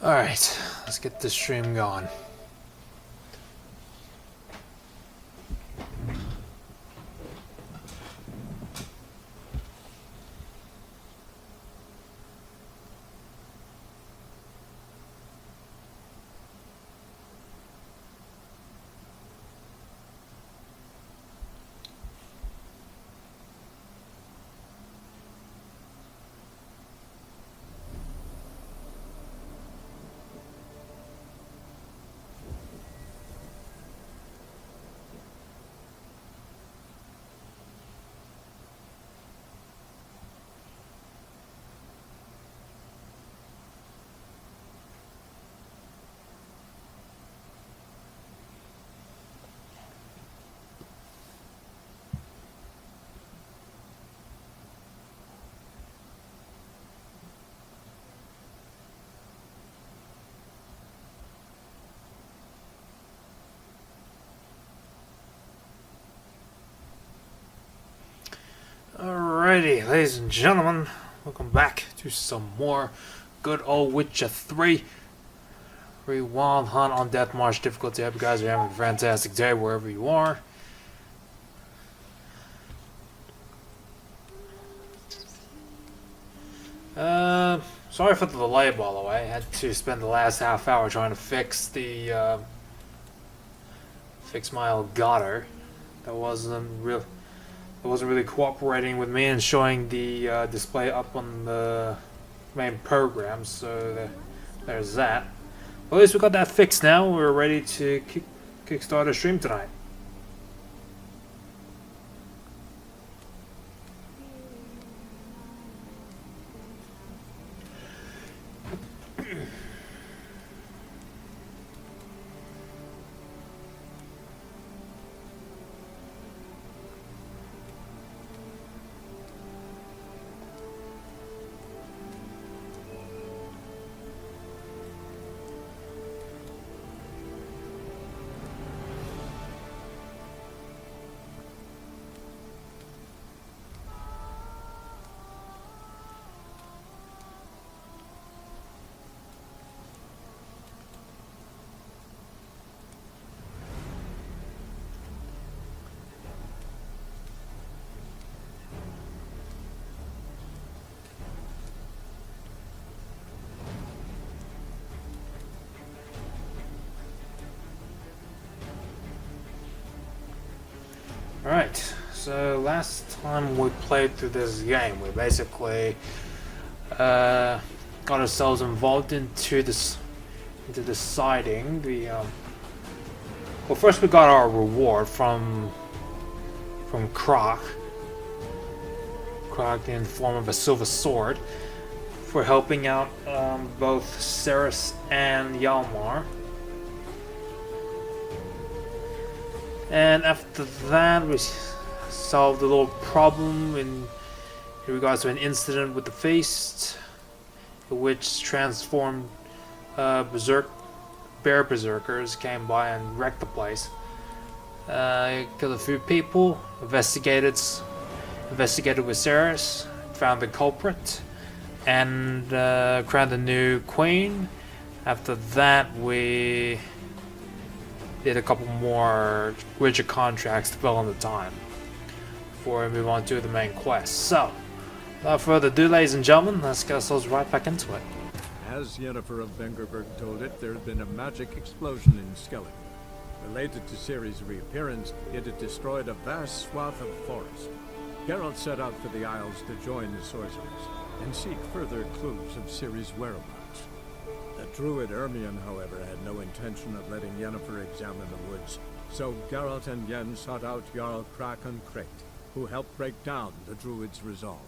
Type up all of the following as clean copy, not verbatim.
Alright, let's get this stream going. Alrighty, ladies and gentlemen, welcome back to some more good old Witcher 3 Wild Hunt on Death March difficulty. I hope you guys are having a fantastic day wherever you are. Sorry for the delay, by the way. I had to spend the last half hour trying to fix the fix my Elgato. That wasn't really cooperating with me and showing the display up on the main program, so there's that. Well, at least we got that fixed now. We're ready to kickstart a stream tonight. Alright, so last time we played through this game, we basically got ourselves involved into deciding the well, first we got our reward from Croc in the form of a silver sword for helping out both Ceres and Hjalmar. And after that, we solved a little problem in regards to an incident with the Feast, which transformed bear berserkers came by and wrecked the place. Killed a few people, investigated with Ceres, found the culprit, and crowned a new queen. After that, we did a couple more Witcher contracts to fill in the time before we move on to the main quest. So, without further ado, ladies and gentlemen, let's get ourselves right back into it. As Yennefer of Vengerberg told it, there had been a magic explosion in Skellig. Related to Ciri's reappearance, it had destroyed a vast swath of forest. Geralt set out for the Isles to join the sorcerers and seek further clues of Ciri's whereabouts. The druid Ermion, however, had no intention of letting Yennefer examine the woods, so Geralt and Yen sought out Jarl Krakon Krayt, who helped break down the druid's resolve.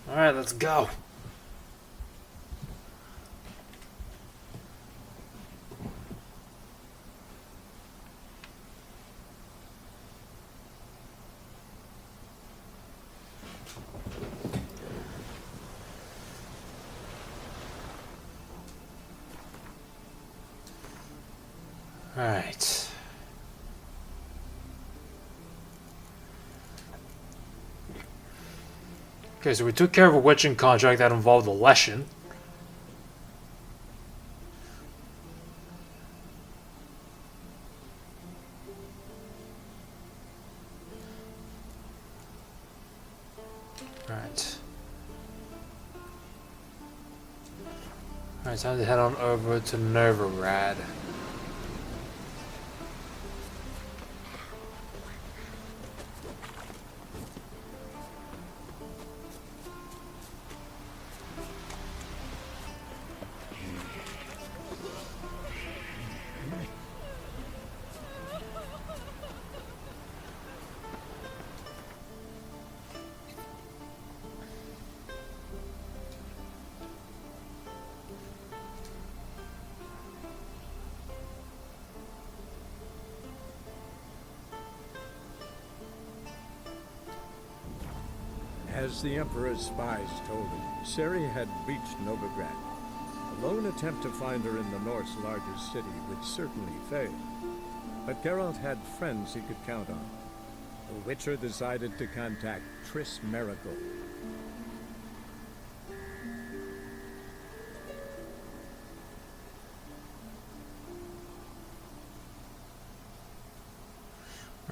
Alright, let's go. Right. Okay, so we took care of a witching contract that involved a lesson. Right. Alright, time to head on over to Novorad. As the Emperor's spies told him, Ciri had reached Novigrad. A lone attempt to find her in the North's largest city would certainly fail. But Geralt had friends he could count on. The Witcher decided to contact Triss Merigold.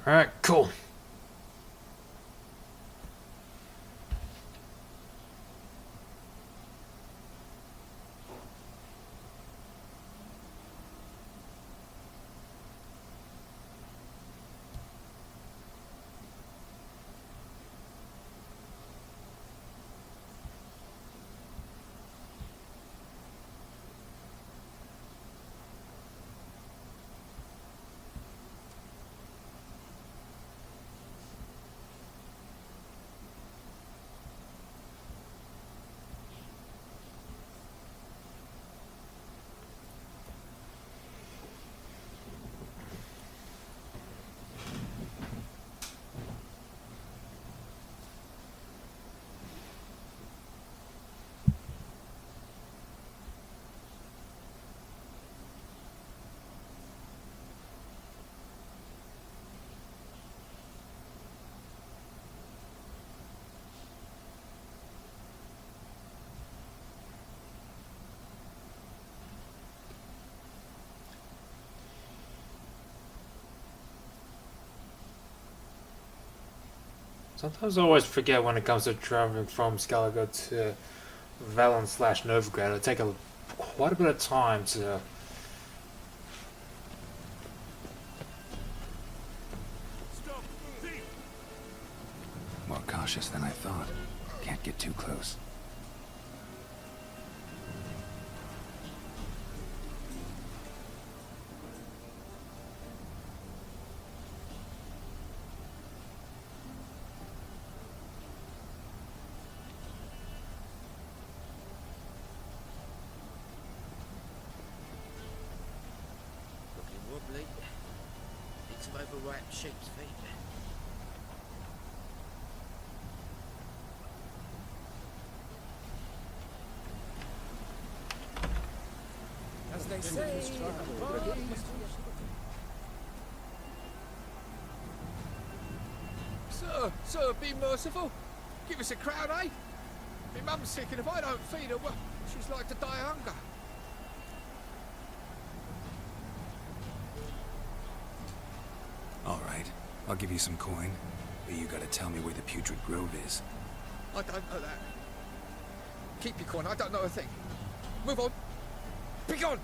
Alright, cool. Sometimes I always forget when it comes to traveling from Skellige to Velen slash Novigrad. It'll take quite a bit of time to... More cautious than I thought. Can't get too close. Wobbly. Need some overripe sheep's feet. As they say, Sir, be merciful. Give us a crown, eh? My mum's sick, and if I don't feed her, well, she's like to die of hunger. All right, I'll give you some coin, but you gotta tell me where the Putrid Grove is. I don't know that. Keep your coin, I don't know a thing. Move on. Be gone!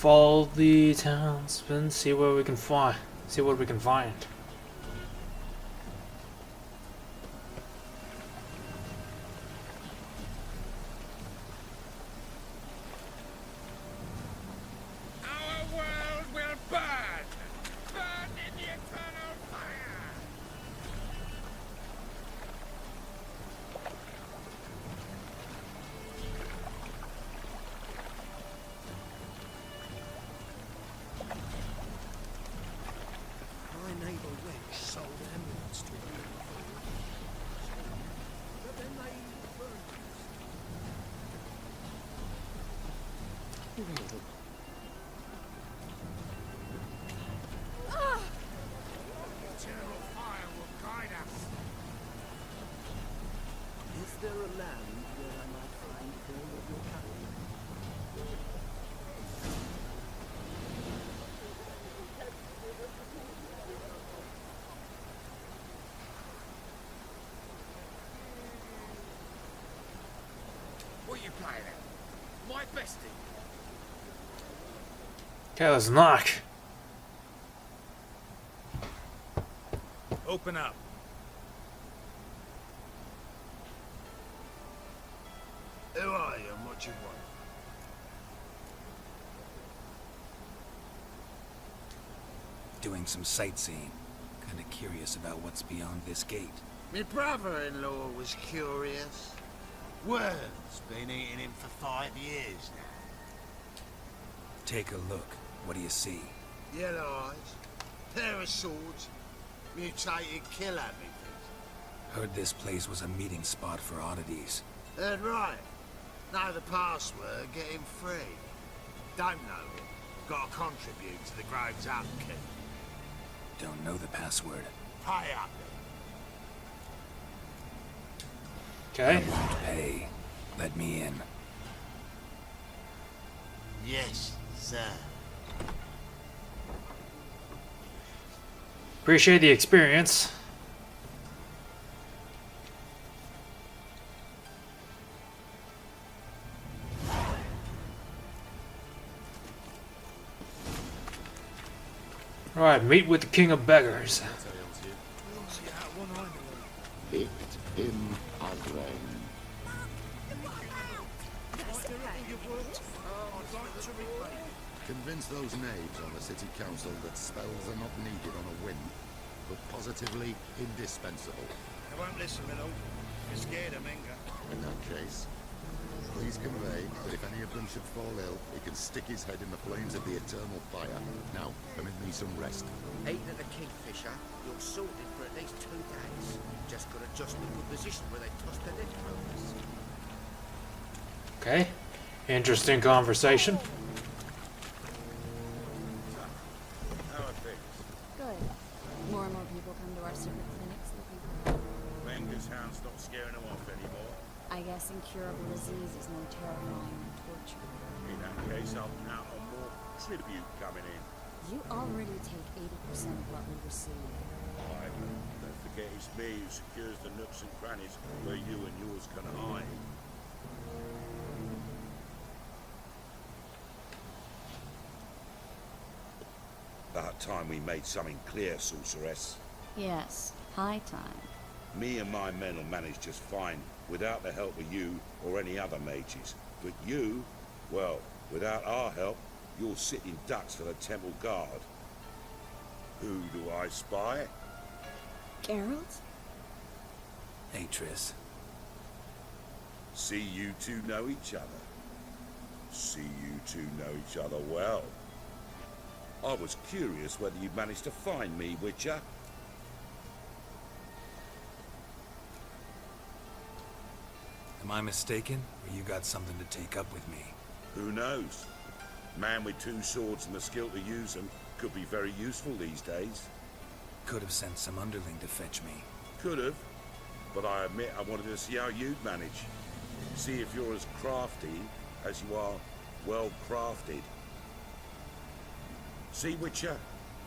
follow the townsmen, see what we can find. See what we can find. Our world will burn! Burn in the eternal fire! My neighbour Wench sold amulets to him. But then they burned Eternal fire will guide us. Is there a land where I might find all of your kind? What are you playing at? My bestie. Okay, let's knock. Open up. Who are you and what you want? Doing some sightseeing. Kinda curious about what's beyond this gate. My brother-in-law was curious. Worm's been eating him for 5 years now. Take a look. What do you see? Yellow eyes, pair of swords, mutated killer methods. Heard this place was a meeting spot for oddities. Heard right. Know the password, get him free. Don't know it. Gotta contribute to the Grove's upkeep. Don't know the password. Pay up Okay. I won't pay. Let me in. then. Yes, sir. Appreciate the experience. Alright, meet with the King of Beggars. It him again. Convince those knaves on the city council that spells are not needed on a whim, but positively indispensable. I won't listen, my lord. You're scared of Menga. In that case, please convey that if any of them should fall ill, he can stick his head in the flames of the eternal fire. Now, permit me some rest. Eating at the Kingfisher, you're sorted for at least 2 days. Just got to adjust the good position where they toss their neck rovers. Okay. Interesting conversation. How are things? Good. More and more people come to our secret clinics looking for help. Menga's hound's not scaring them off anymore. I guess incurable disease is more terrifying than torture. In that case, I'll count on more tribute coming in. You already take 80% of what we receive. Aye, don't forget it's me who secures the nooks and crannies where you and yours can hide. About time we made something clear, sorceress. Yes, high time. Me and my men will manage just fine without the help of you or any other mages. But you, well, without our help, you're sitting ducks for the temple guard. Who do I spy? Geralt? Hey, Triss. See you two know each other. See you two know each other well. I was curious whether you managed to find me, Witcher. Am I mistaken, or you got something to take up with me? Who knows? Man with 2 swords and the skill to use them could be very useful these days. Could have sent some underling to fetch me. Could have, but I admit I wanted to see how you'd manage. See if you're as crafty as you are well crafted. See, Witcher,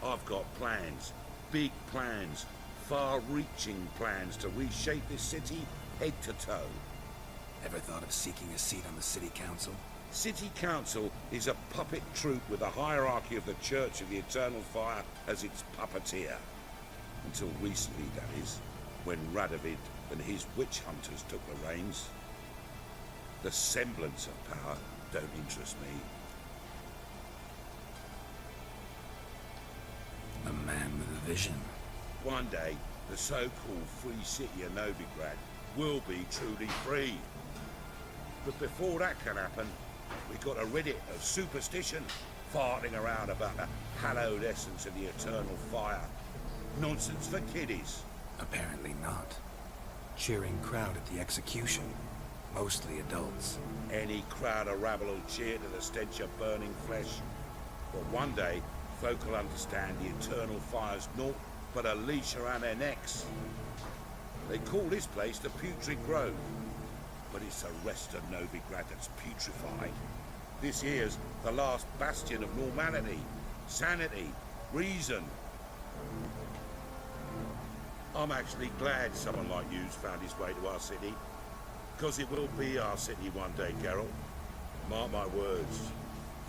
I've got plans. Big plans. Far-reaching plans to reshape this city head to toe. Ever thought of seeking a seat on the city council? City Council is a puppet troupe with a hierarchy of the Church of the Eternal Fire as its puppeteer. Until recently, that is, when Radovid and his witch hunters took the reins. The semblance of power don't interest me. A man with a vision. One day, the so-called free city of Novigrad will be truly free. But before that can happen, we've got to rid it of superstition, farting around about the hallowed essence of the eternal fire. Nonsense for kiddies. Apparently not. Cheering crowd at the execution. Mostly adults. Any crowd of rabble will cheer to the stench of burning flesh. But one day, folk will understand the eternal fire's naught but a leash around their necks. They call this place the Putrid Grove, but it's the rest of Novigrad that's putrefied. This here's the last bastion of normality, sanity, reason. I'm actually glad someone like you's found his way to our city, because it will be our city one day, Geralt. Mark my words.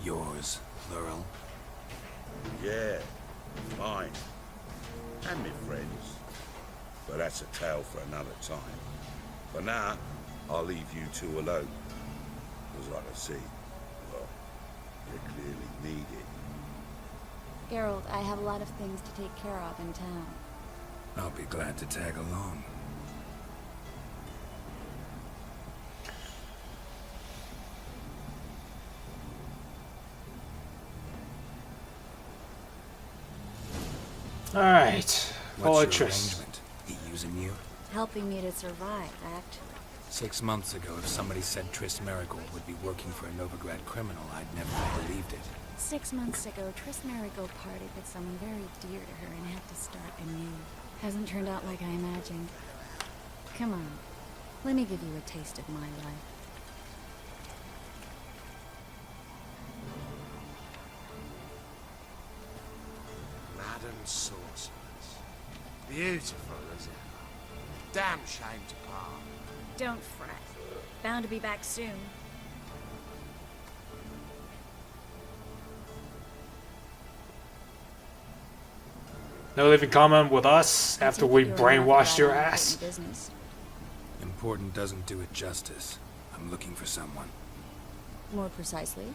Yours, plural. Yeah, mine. And my friends. But that's a tale for another time. For now, I'll leave you two alone. Because like I see, well, you clearly need it. Geralt, I have a lot of things to take care of in town. I'll be glad to tag along. Alright. Follow What's your Triss. arrangement? He using you? Helping me to survive, actually. 6 months ago, if somebody said Triss Marigold would be working for a Novigrad criminal, I'd never have believed it. 6 months ago, Triss Marigold parted with someone very dear to her and had to start anew. Hasn't turned out like I imagined. Come on, let me give you a taste of my life. Madam sorceress. Beautiful as ever. Damn shame to part. Don't fret. Bound to be back soon. No leaving comment with us after we You're brainwashed your not about ass. important business. Important doesn't do it justice. I'm looking for someone. More precisely,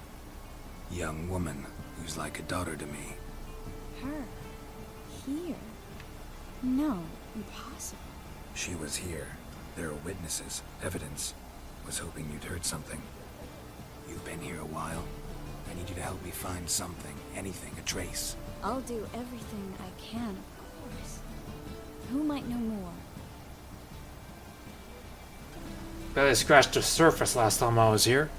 Young woman who's like a daughter to me. her. Here. No, impossible. She was here. There are witnesses, evidence. Was hoping you'd heard something. You've been here a while. I need you to help me find something, anything, a trace. I'll do everything I can, of course. Who might know more? Barely scratched the surface last time I was here.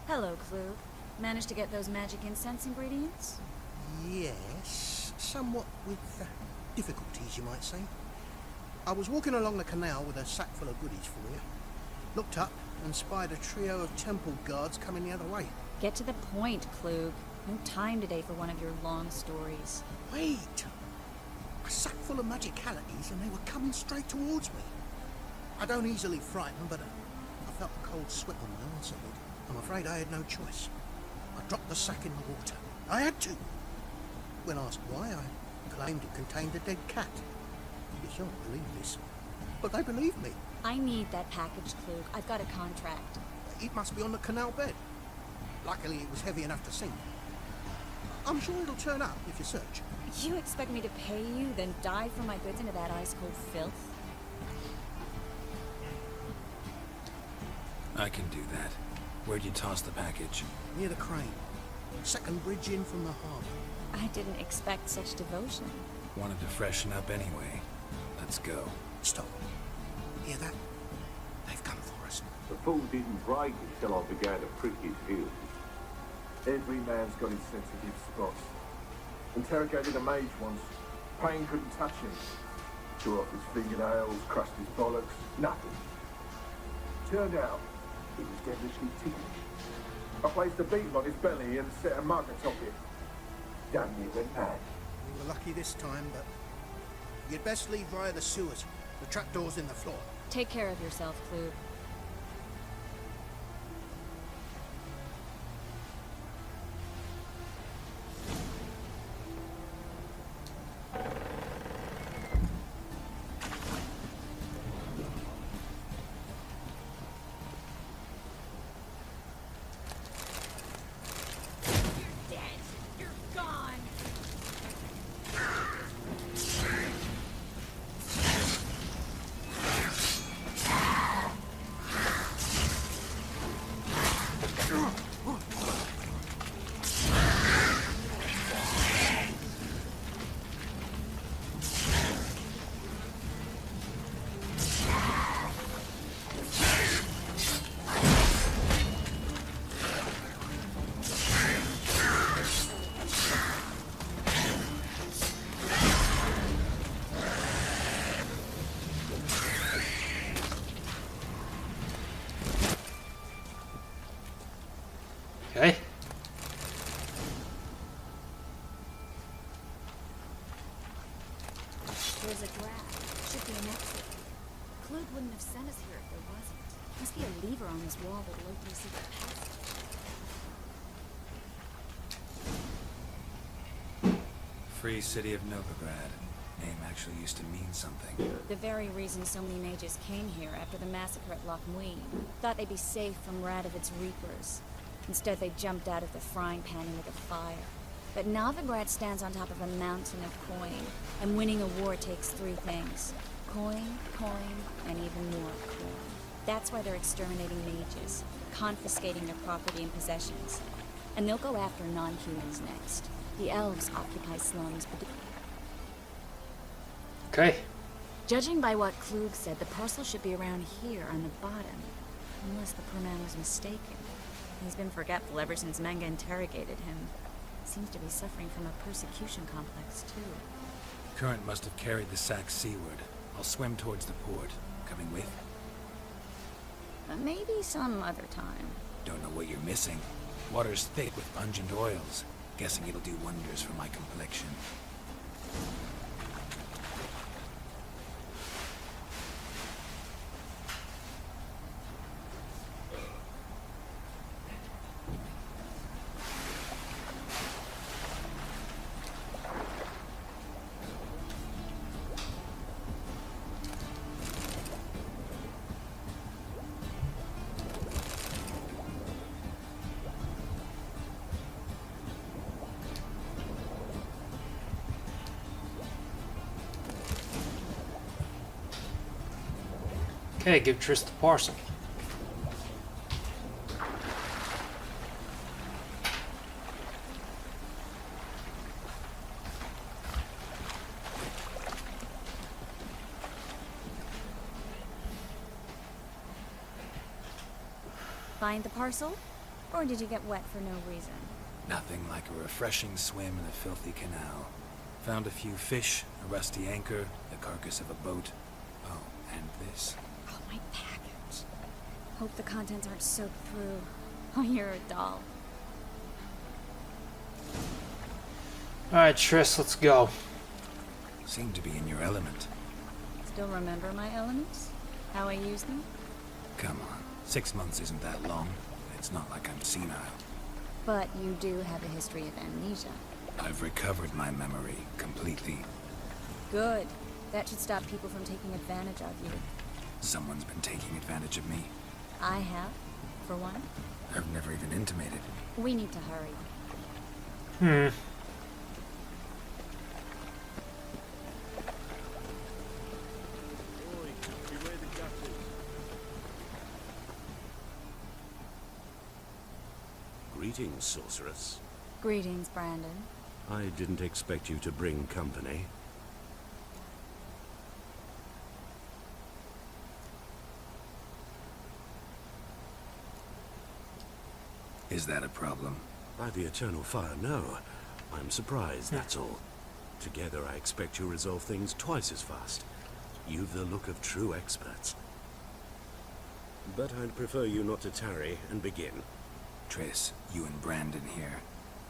Hello, Clue. Managed to get those magic incense ingredients? Yes, somewhat with difficulties, you might say. I was walking along the canal with a sack full of goodies for you. Looked up and spied a trio of temple guards coming the other way. Get to the point, Klug. No time today for one of your long stories. Wait! A sack full of magicalities and they were coming straight towards me. I don't easily frighten, but I felt a cold sweat on my arse a bit. I'm afraid I had no choice. I dropped the sack in the water. I had to. When asked why, I claimed it contained a dead cat. You shan't believe this, but they believed me. I need that package, Klug. I've got a contract. It must be on the canal bed. Luckily, it was heavy enough to sink. I'm sure it'll turn up if you search. You expect me to pay you, then dive for my goods into that ice-cold filth? I can do that. Where'd you toss the package? Near the crane. Second bridge in from the harbour. I didn't expect such devotion. Wanted to freshen up anyway. Let's go. Stop. Hear that? They've come for us. The fool didn't break until I began to prick his heels. Every man's got his sensitive spots. Interrogated a mage once. Pain couldn't touch him. Tore off his fingernails, crushed his bollocks, nothing. Turned out, he was devilishly ticklish. I placed a beetle on his belly and set a mug atop it. Damn near went mad. We were lucky this time, but you'd best leave via the sewers. The trapdoor's in the floor. Take care of yourself, Clue. Okay. There's a draft. Should be an exit. Clute wouldn't have sent us here if there wasn't. Must be a lever on this wall that'll open a secret passage. Free City of Novigrad. Name actually used to mean something. The very reason so many mages came here after the massacre at Loch Muin. Thought they'd be safe from Radovid's reapers. Instead, they jumped out of the frying pan into the fire. But Novigrad stands on top of a mountain of coin, and winning a war takes three things. Coin, and even more coin. That's why they're exterminating mages, confiscating their property and possessions. And they'll go after non-humans next. The elves occupy slums, but Okay. judging by what Klug said, the parcel should be around here on the bottom. Unless the poor man was mistaken. He's been forgetful ever since Manga interrogated him. Seems to be suffering from a persecution complex, too. Current must have carried the sack seaward. I'll swim towards the port. Coming with? Maybe some other time. Don't know what you're missing. Water's thick with pungent oils. Guessing it'll do wonders for my complexion. Okay, give Triss the parcel. Find the parcel? Or did you get wet for no reason? Nothing like a refreshing swim in a filthy canal. Found a few fish, a rusty anchor, the carcass of a boat. Oh, and this. Oh, my package. Hope the contents aren't soaked through. Oh, you're a doll. Alright, Triss, let's go. Seem to be in your element. Still remember my elements? How I use them? Come on. 6 months isn't that long. It's not like I'm senile. But you do have a history of amnesia. I've recovered my memory completely. Good. That should stop people from taking advantage of you. Someone's been taking advantage of me. I have, for one. I've never even intimated. We need to hurry. Greetings, sorceress. Greetings, Brandon. I didn't expect you to bring company. Is that a problem? By the eternal fire, no. I'm surprised, that's all. Together, I expect you resolve things twice as fast. You've the look of true experts. But I'd prefer you not to tarry and begin. Triss, you and Brandon here.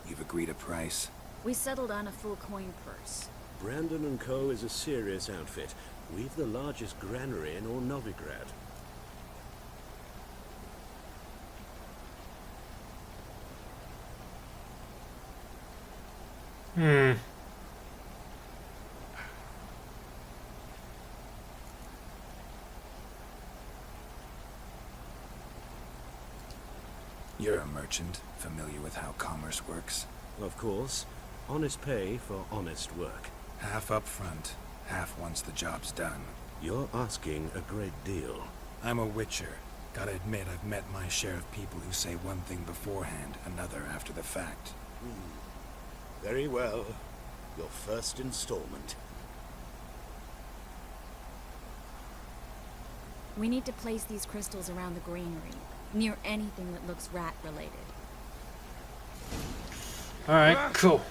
You've agreed a price? We settled on a full coin purse. Brandon and Co. is a serious outfit. We've the largest granary in all Novigrad. You're a merchant, familiar with how commerce works? Of course. Honest pay for honest work. Half up front, half once the job's done. You're asking a great deal. I'm a witcher. Gotta admit, I've met my share of people who say one thing beforehand, another after the fact. Very well. Your first installment. We need to place these crystals around the granary, near anything that looks rat-related. Alright, cool.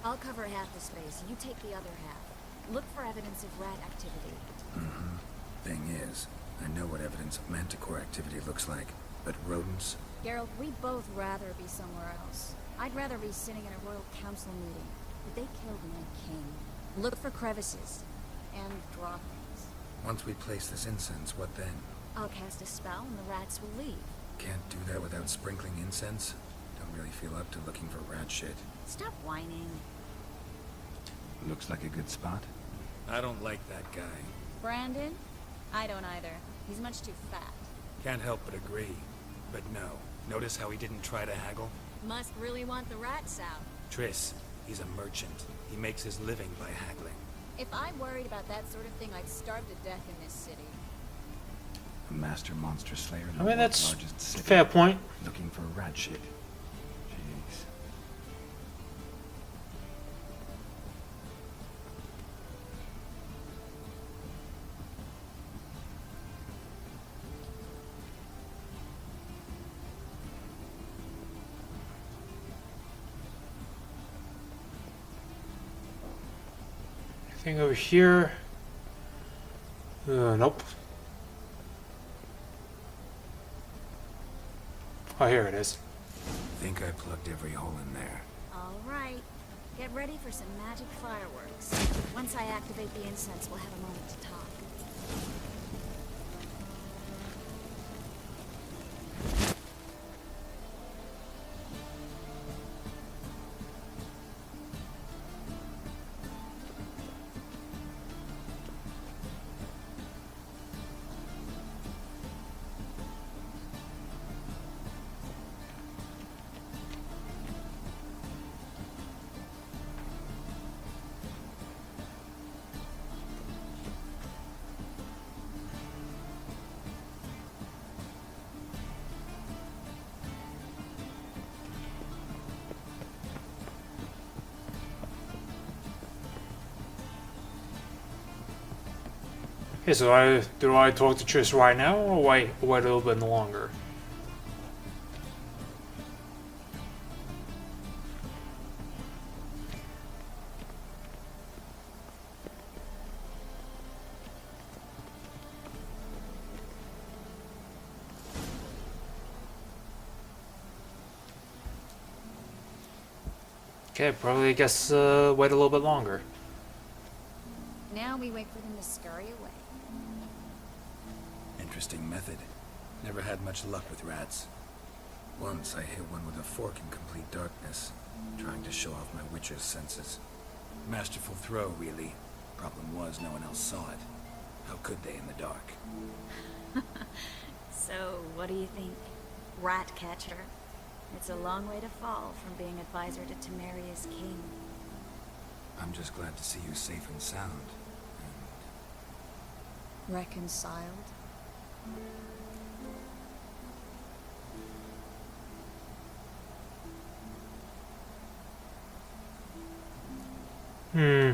I'll cover half the space, you take the other half. Look for evidence of rat activity. Thing is, I know what evidence of manticore activity looks like, but rodents? Geralt, we'd both rather be somewhere else. I'd rather be sitting in a royal council meeting, but they killed my king. Look for crevices, and draw things. Once we place this incense, what then? I'll cast a spell and the rats will leave. Can't do that without sprinkling incense? Don't really feel up to looking for rat shit. Stop whining. Looks like a good spot. I don't like that guy. Brandon? I don't either. He's much too fat. Can't help but agree. But no. Notice how he didn't try to haggle? Must really want the rats out. Triss, he's a merchant. He makes his living by haggling. If I worried about that sort of thing, I'd starve to death in this city. A master monster slayer in I the mean, world's that's largest a city. fair point. Looking for rat shit. Jeez. Anything over here? Nope. Oh, here it is. Think I plugged every hole in there. All right. Get ready for some magic fireworks. Once I activate the incense, we'll have a moment to talk. Okay, so do I talk to Triss right now, or wait a little bit longer? Okay, probably guess wait a little bit longer. Now we wait for them to scurry away. Interesting method. Never had much luck with rats. Once I hit one with a fork in complete darkness, trying to show off my witcher's senses. Masterful throw, really. Problem was, no one else saw it. How could they in the dark? So, what do you think? Rat catcher? It's a long way to fall from being advisor to Temeria's king. I'm just glad to see you safe and sound. Reconciled? Hmm.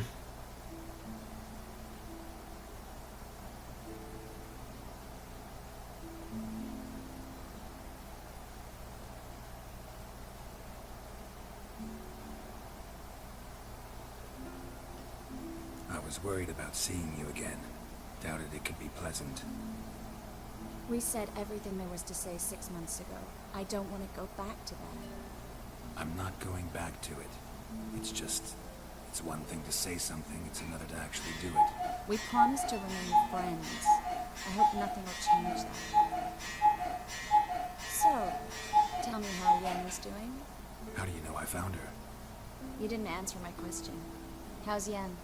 was worried about seeing you again. Doubted it could be pleasant. We said everything there was to say 6 months ago. I don't want to go back to that. I'm not going back to it. It's one thing to say something, it's another to actually do it. We promised to remain friends. I hope nothing will change that. So, tell me how Yen was doing? How do you know I found her? You didn't answer my question. How's Yen?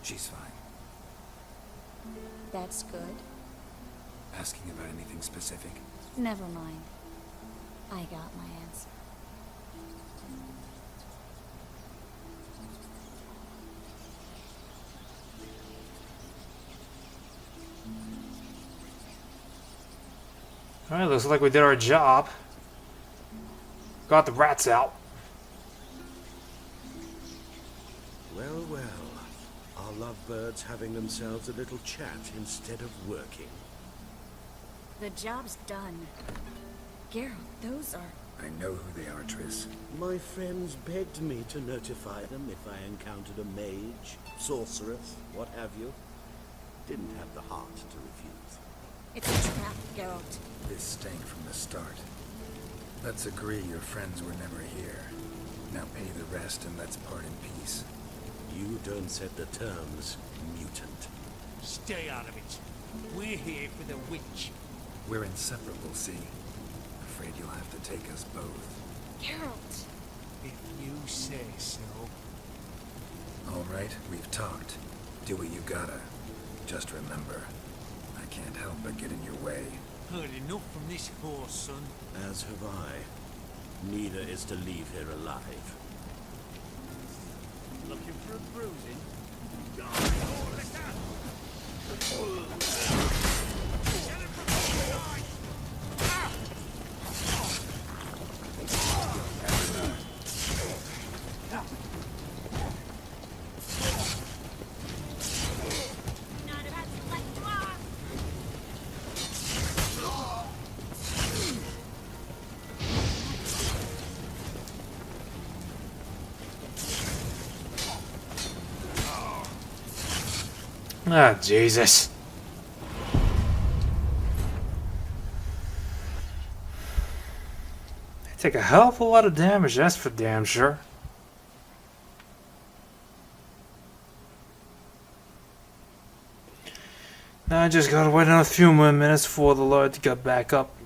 She's fine. That's good. Asking about anything specific? Never mind. I got my answer. Alright, looks like we did our job. Got the rats out. Well, well. Our lovebirds having themselves a little chat instead of working. The job's done. Geralt, those are... I know who they are, Triss. My friends begged me to notify them if I encountered a mage, sorceress, what have you. Didn't have the heart to refuse. It's a trap, Geralt. This stank from the start. Let's agree your friends were never here. Now pay the rest and let's part in peace. You don't set the terms, mutant. Stay out of it. We're here for the witch. We're inseparable, see? Afraid you'll have to take us both. Geralt! If you say so. All right, we've talked. Do what you gotta. Just remember, I can't help but get in your way. Heard enough from this horse, son. As have I. Neither is to leave here alive. Looking for a bruising? Ah, Jesus. They take a hell of a lot of damage, that's for damn sure. Now I just gotta wait another few more minutes for the Lord to get back up.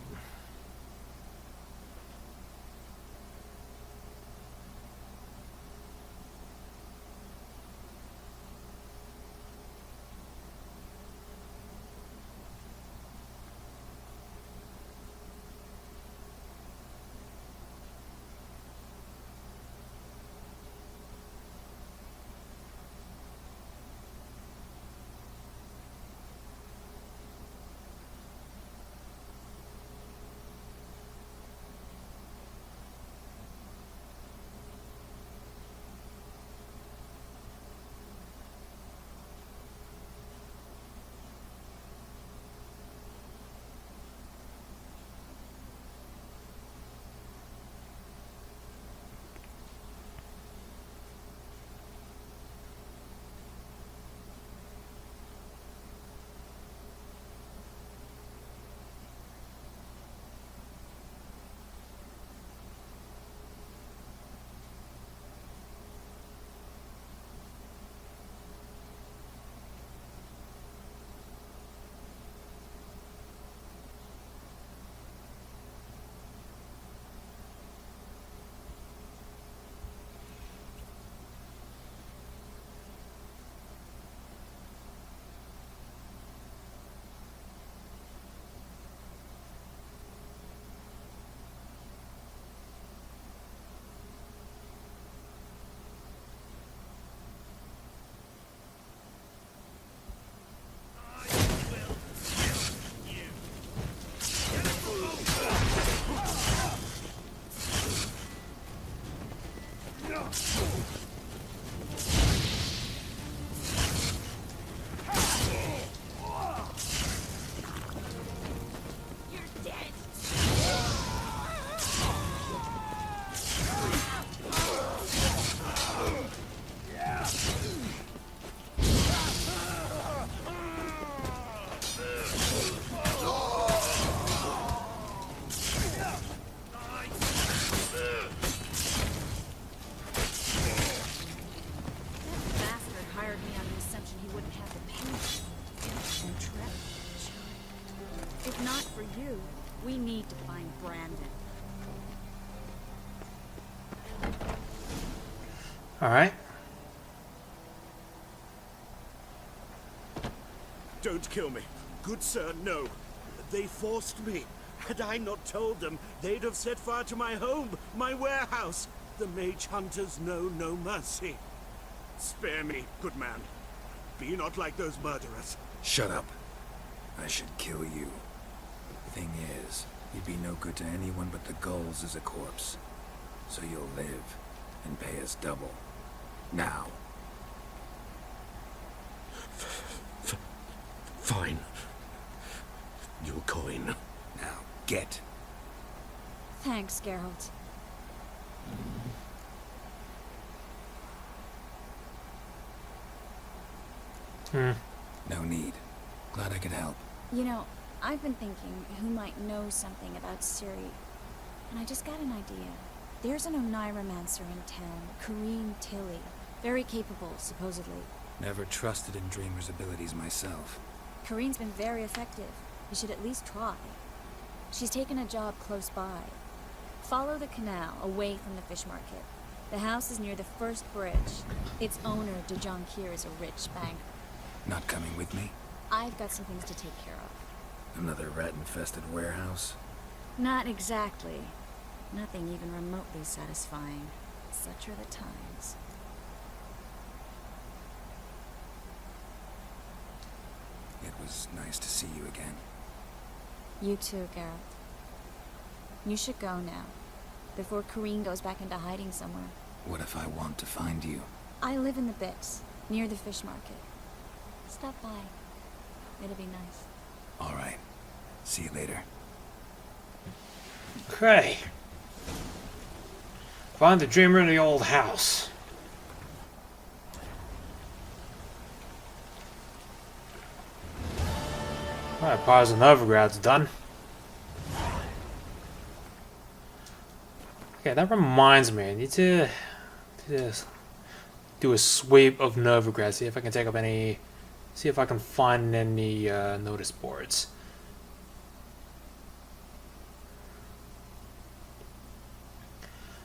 Alright. Don't kill me. Good sir, no. They forced me. Had I not told them, they'd have set fire to my home, my warehouse. The mage hunters know no mercy. Spare me, good man. Be not like those murderers. Shut up. I should kill you. Thing is, you'd be no good to anyone but the gulls as a corpse. So you'll live and pay us double. Now. Fine. Your coin. Now, get. Thanks, Geralt. No need. Glad I could help. You know, I've been thinking who might know something about Ciri, and I just got an idea. There's an Oneiromancer in town, Kareen Tilly. Very capable, supposedly. Never trusted in Dreamer's abilities myself. Kareen's been very effective. You should at least try. She's taken a job close by. Follow the canal, away from the fish market. The house is near the first bridge. Its owner, Dejonkir, is a rich banker. Not coming with me? I've got some things to take care of. Another rat-infested warehouse? Not exactly. Nothing even remotely satisfying. Such are the times. It was nice to see you again. You too, Geralt. You should go now, before Kareen goes back into hiding somewhere. What if I want to find you? I live in the Bix, near the fish market. Stop by. It'll be nice. All right. See you later. Okay. Find the Dreamer in the old house. Alright, Pirates of Novigrad's done. Okay, that reminds me, I need to do a sweep of Novigrad, see if I can take up any, see if I can find any notice boards.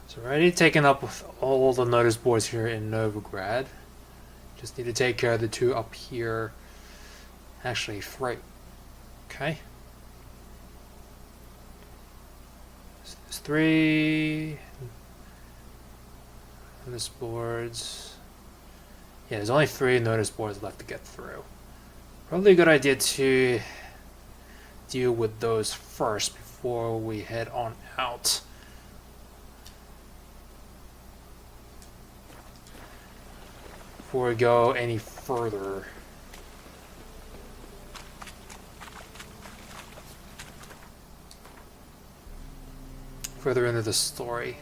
So already taken up with all the notice boards here in Novigrad. Just need to take care of the two up here. Actually, 3. Okay. So there's 3 notice boards. Yeah, there's only 3 notice boards left to get through. Probably a good idea to deal with those first before we head on out. Before we go any further. Further into the story.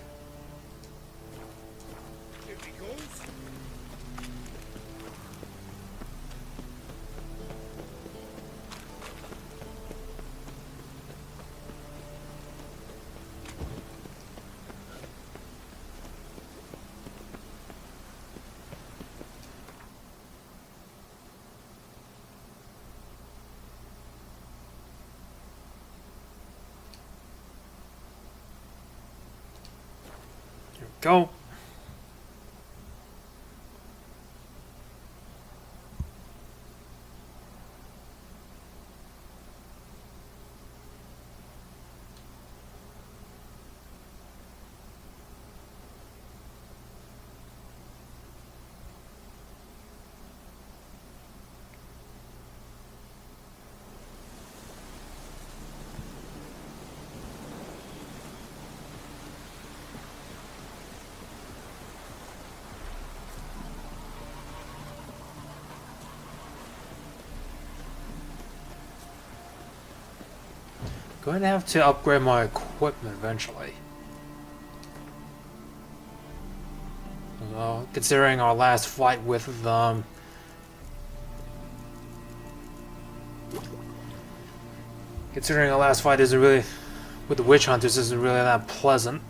Go. Going to have to upgrade my equipment eventually. Well, considering our last fight with them, considering our last fight isn't really with the witch hunters isn't really that pleasant.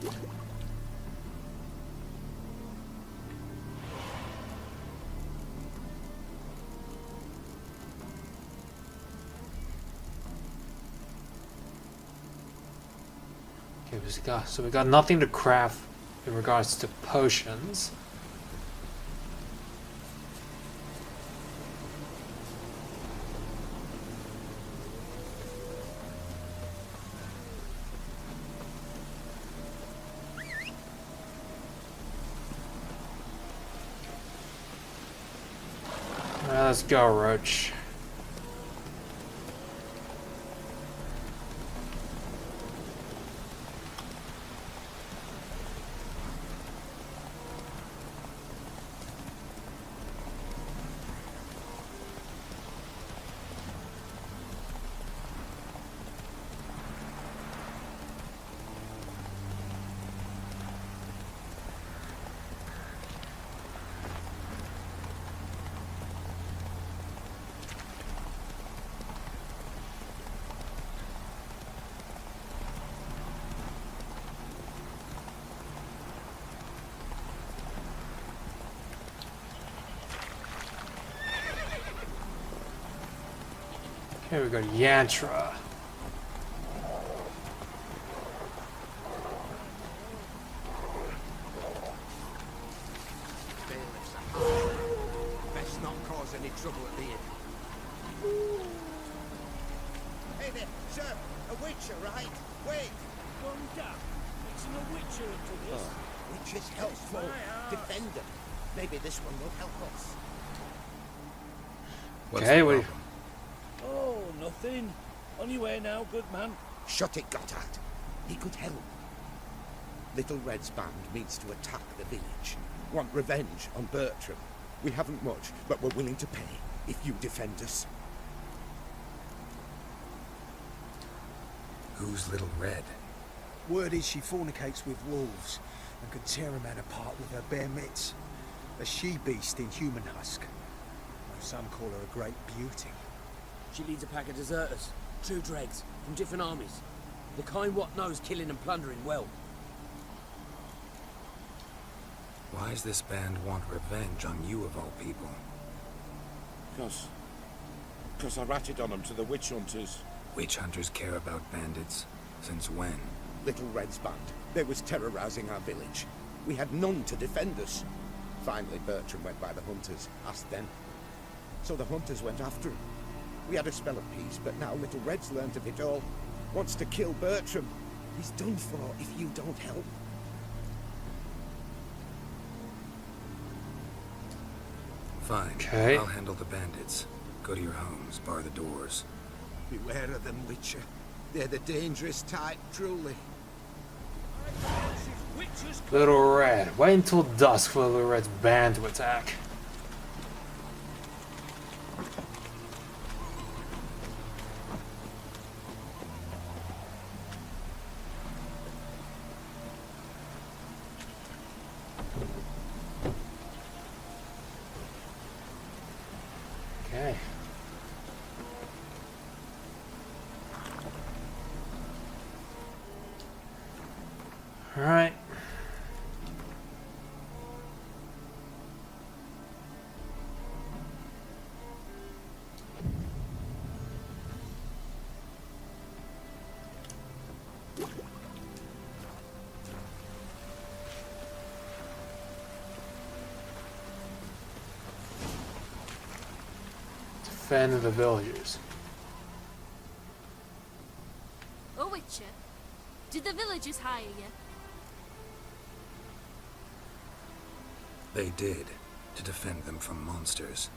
Okay, so we got nothing to craft in regards to potions. Let's go, Roach. Here we go, Yantra. Bailiffs are hard. Best not cause any trouble at the inn. Hey there, sir. A witcher, right? Wait. Wonder. Mixing a witcher into this. Which is helpful. Defend them. Maybe this one will help us. Okay, what? Oh, nothing. On your way now, good man. Shut it, Gotthard. He could help. Little Red's band means to attack the village. Want revenge on Bertram. We haven't much, but we're willing to pay if you defend us. Who's Little Red? Word is she fornicates with wolves and can tear a man apart with her bare mitts. A she-beast in human husk. Some call her a great beauty. She leads a pack of deserters, true dregs, from different armies. The kind what knows killing and plundering well. Why does this band want revenge on you of all people? Because I ratted on them to the witch hunters. Witch hunters care about bandits? Since when? Little Red's band. They was terrorizing our village. We had none to defend us. Finally, Bertram went by the hunters, asked them. So the hunters went after him. We had a spell of peace, but now Little Red's learnt of it all. Wants to kill Bertram. He's done for if you don't help. Fine. Okay. I'll handle the bandits. Go to your homes, bar the doors. Beware of them, Witcher. They're the dangerous type, truly. Little Red. Wait until dusk for Little Red's band to attack. Okay. All right. Defend the villagers. Oh, Witcher, did the villagers hire you? They did, to defend them from monsters,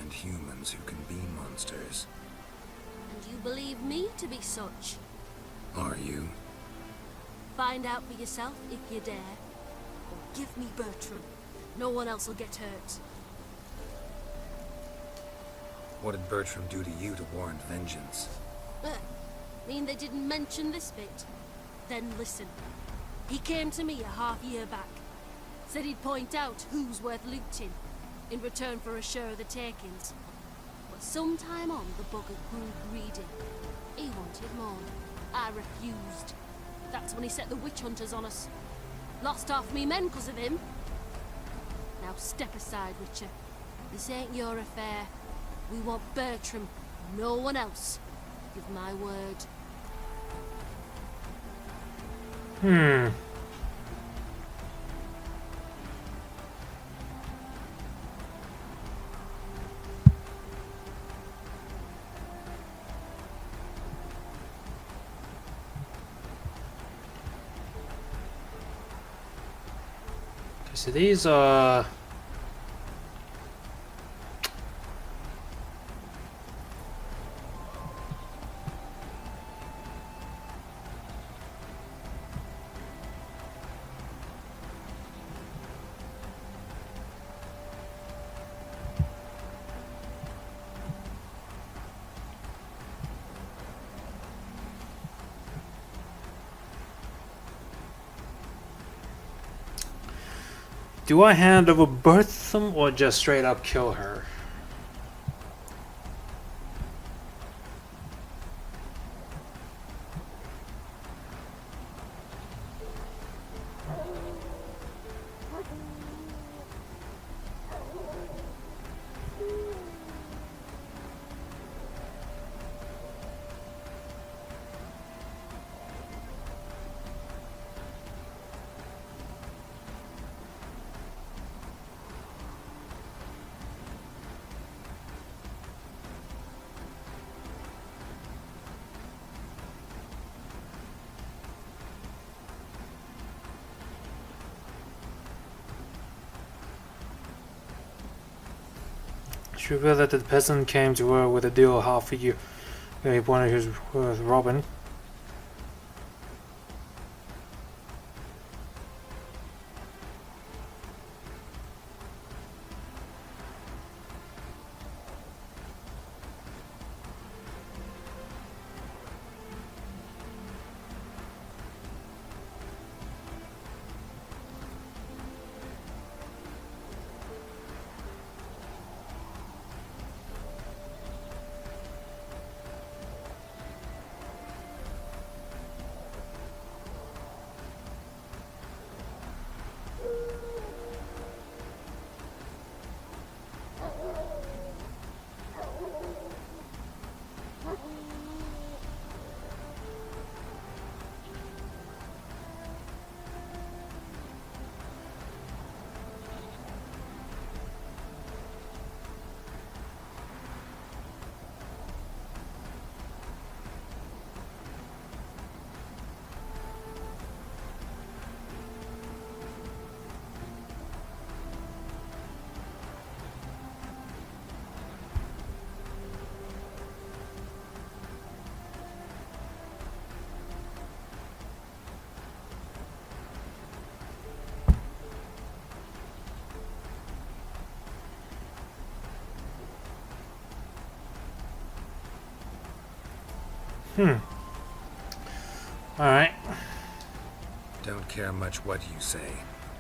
and humans who can be monsters. And you believe me to be such? Are you? Find out for yourself if you dare. Or give me Bertram. No one else will get hurt. What did Bertram do to you to warrant vengeance? Mean they didn't mention this bit? Then listen. He came to me a half-year back. Said he'd point out who's worth looting, in return for a share of the takings. But sometime on, the bugger grew greedy. He wanted more. I refused. That's when he set the witch hunters on us. Lost half me men because of him. Now step aside, Witcher. This ain't your affair. We want Bertram, no one else. Give my word. So these Do I hand over both of them or just straight up kill her? She revealed that the peasant came to her with a deal half a year. He wanted his Robin. Alright. Don't care much what you say.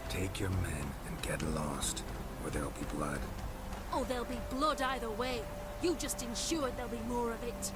Take your men and get lost, or there'll be blood. Oh, there'll be blood either way. You just ensured there'll be more of it.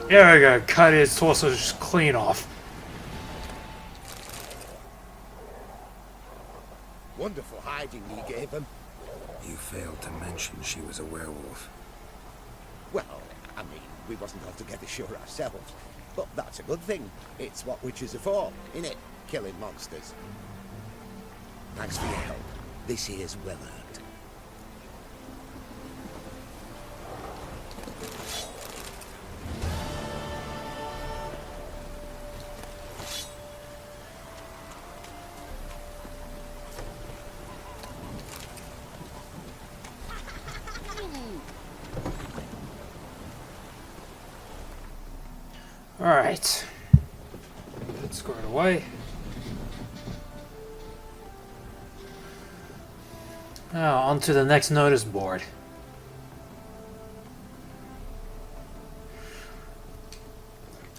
There we go, cut his torso just clean off. Wonderful hiding you gave him. You failed to mention she was a werewolf. Well, I mean, we wasn't altogether sure ourselves. But that's a good thing. It's what witches are for, innit? Killing monsters. Thanks for your help. This here's well earned. Alright. Let's square it away. Now, on to the next notice board.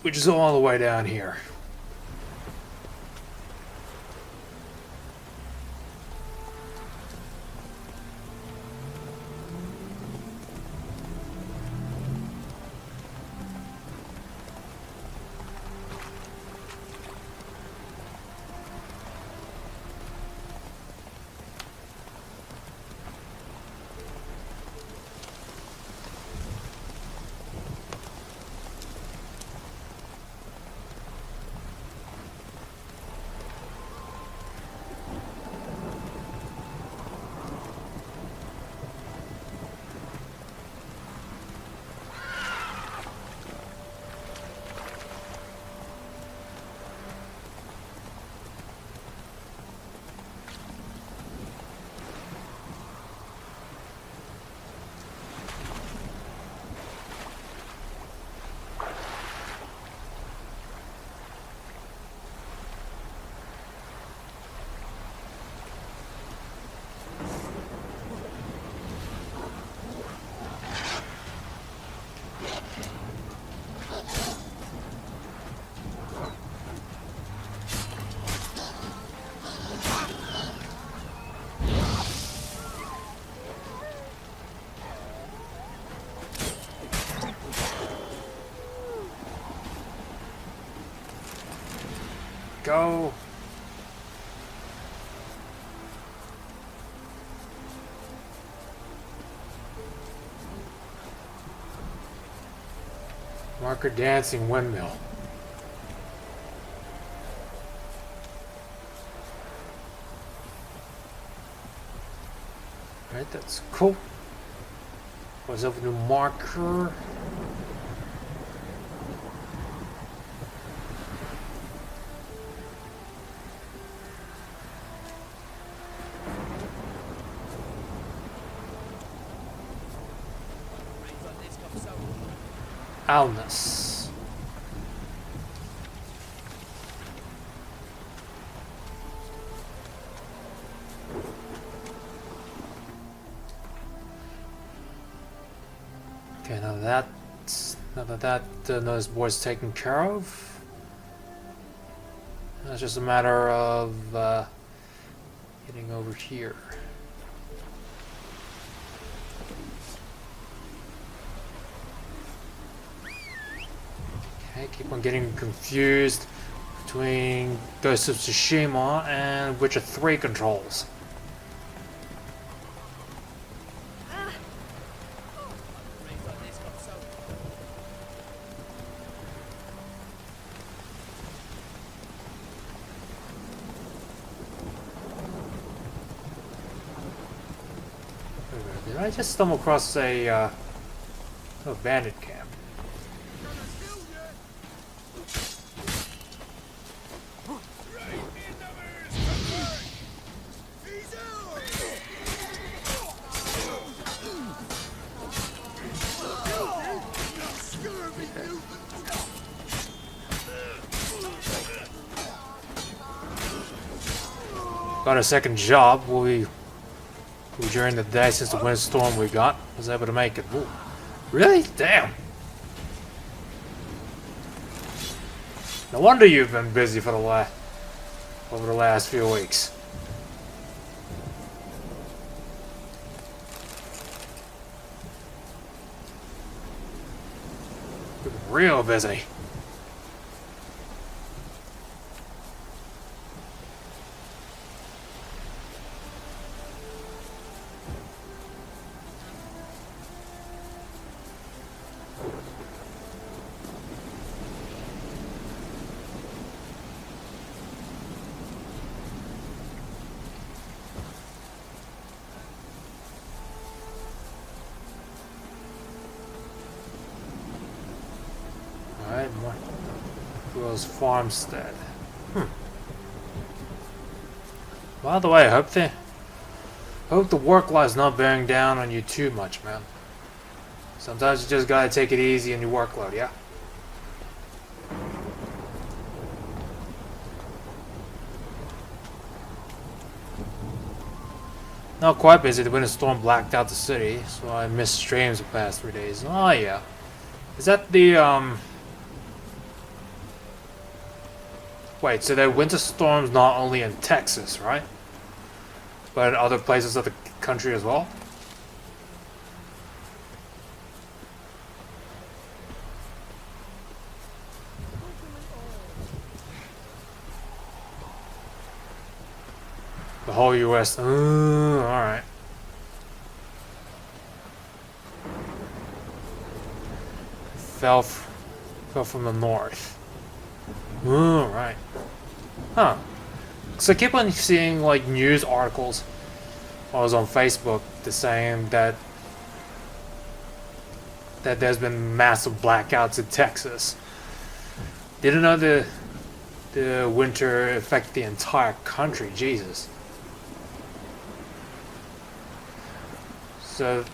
Which is all the way down here. Go. Marker dancing windmill. Alright, that's cool. What's up with the marker? Alness. Okay, now that notice board's taken care of. It's just a matter of getting over here. Okay, keep on getting confused between Ghost of Tsushima and Witcher 3 controls. Did I just stumble across a bandit camp? Got a second job. We during the day since the windstorm we got was able to make it. Ooh. Really? Damn. No wonder you've been busy for over the last few weeks. You've been real busy. Alright, Will's farmstead. By the way, I hope the work life's not bearing down on you too much, man. Sometimes you just gotta take it easy in your workload, yeah? Not quite busy. The winter storm blacked out the city, so I missed streams the past 3 days. Oh yeah. Is that the Wait, so there are winter storms not only in Texas, right? But in other places of the country as well? The whole US. Alright. Fell from the north. Right. Huh. So I keep on seeing like news articles. I was on Facebook just saying that there's been massive blackouts in Texas. Didn't know the winter affect the entire country. Jesus. So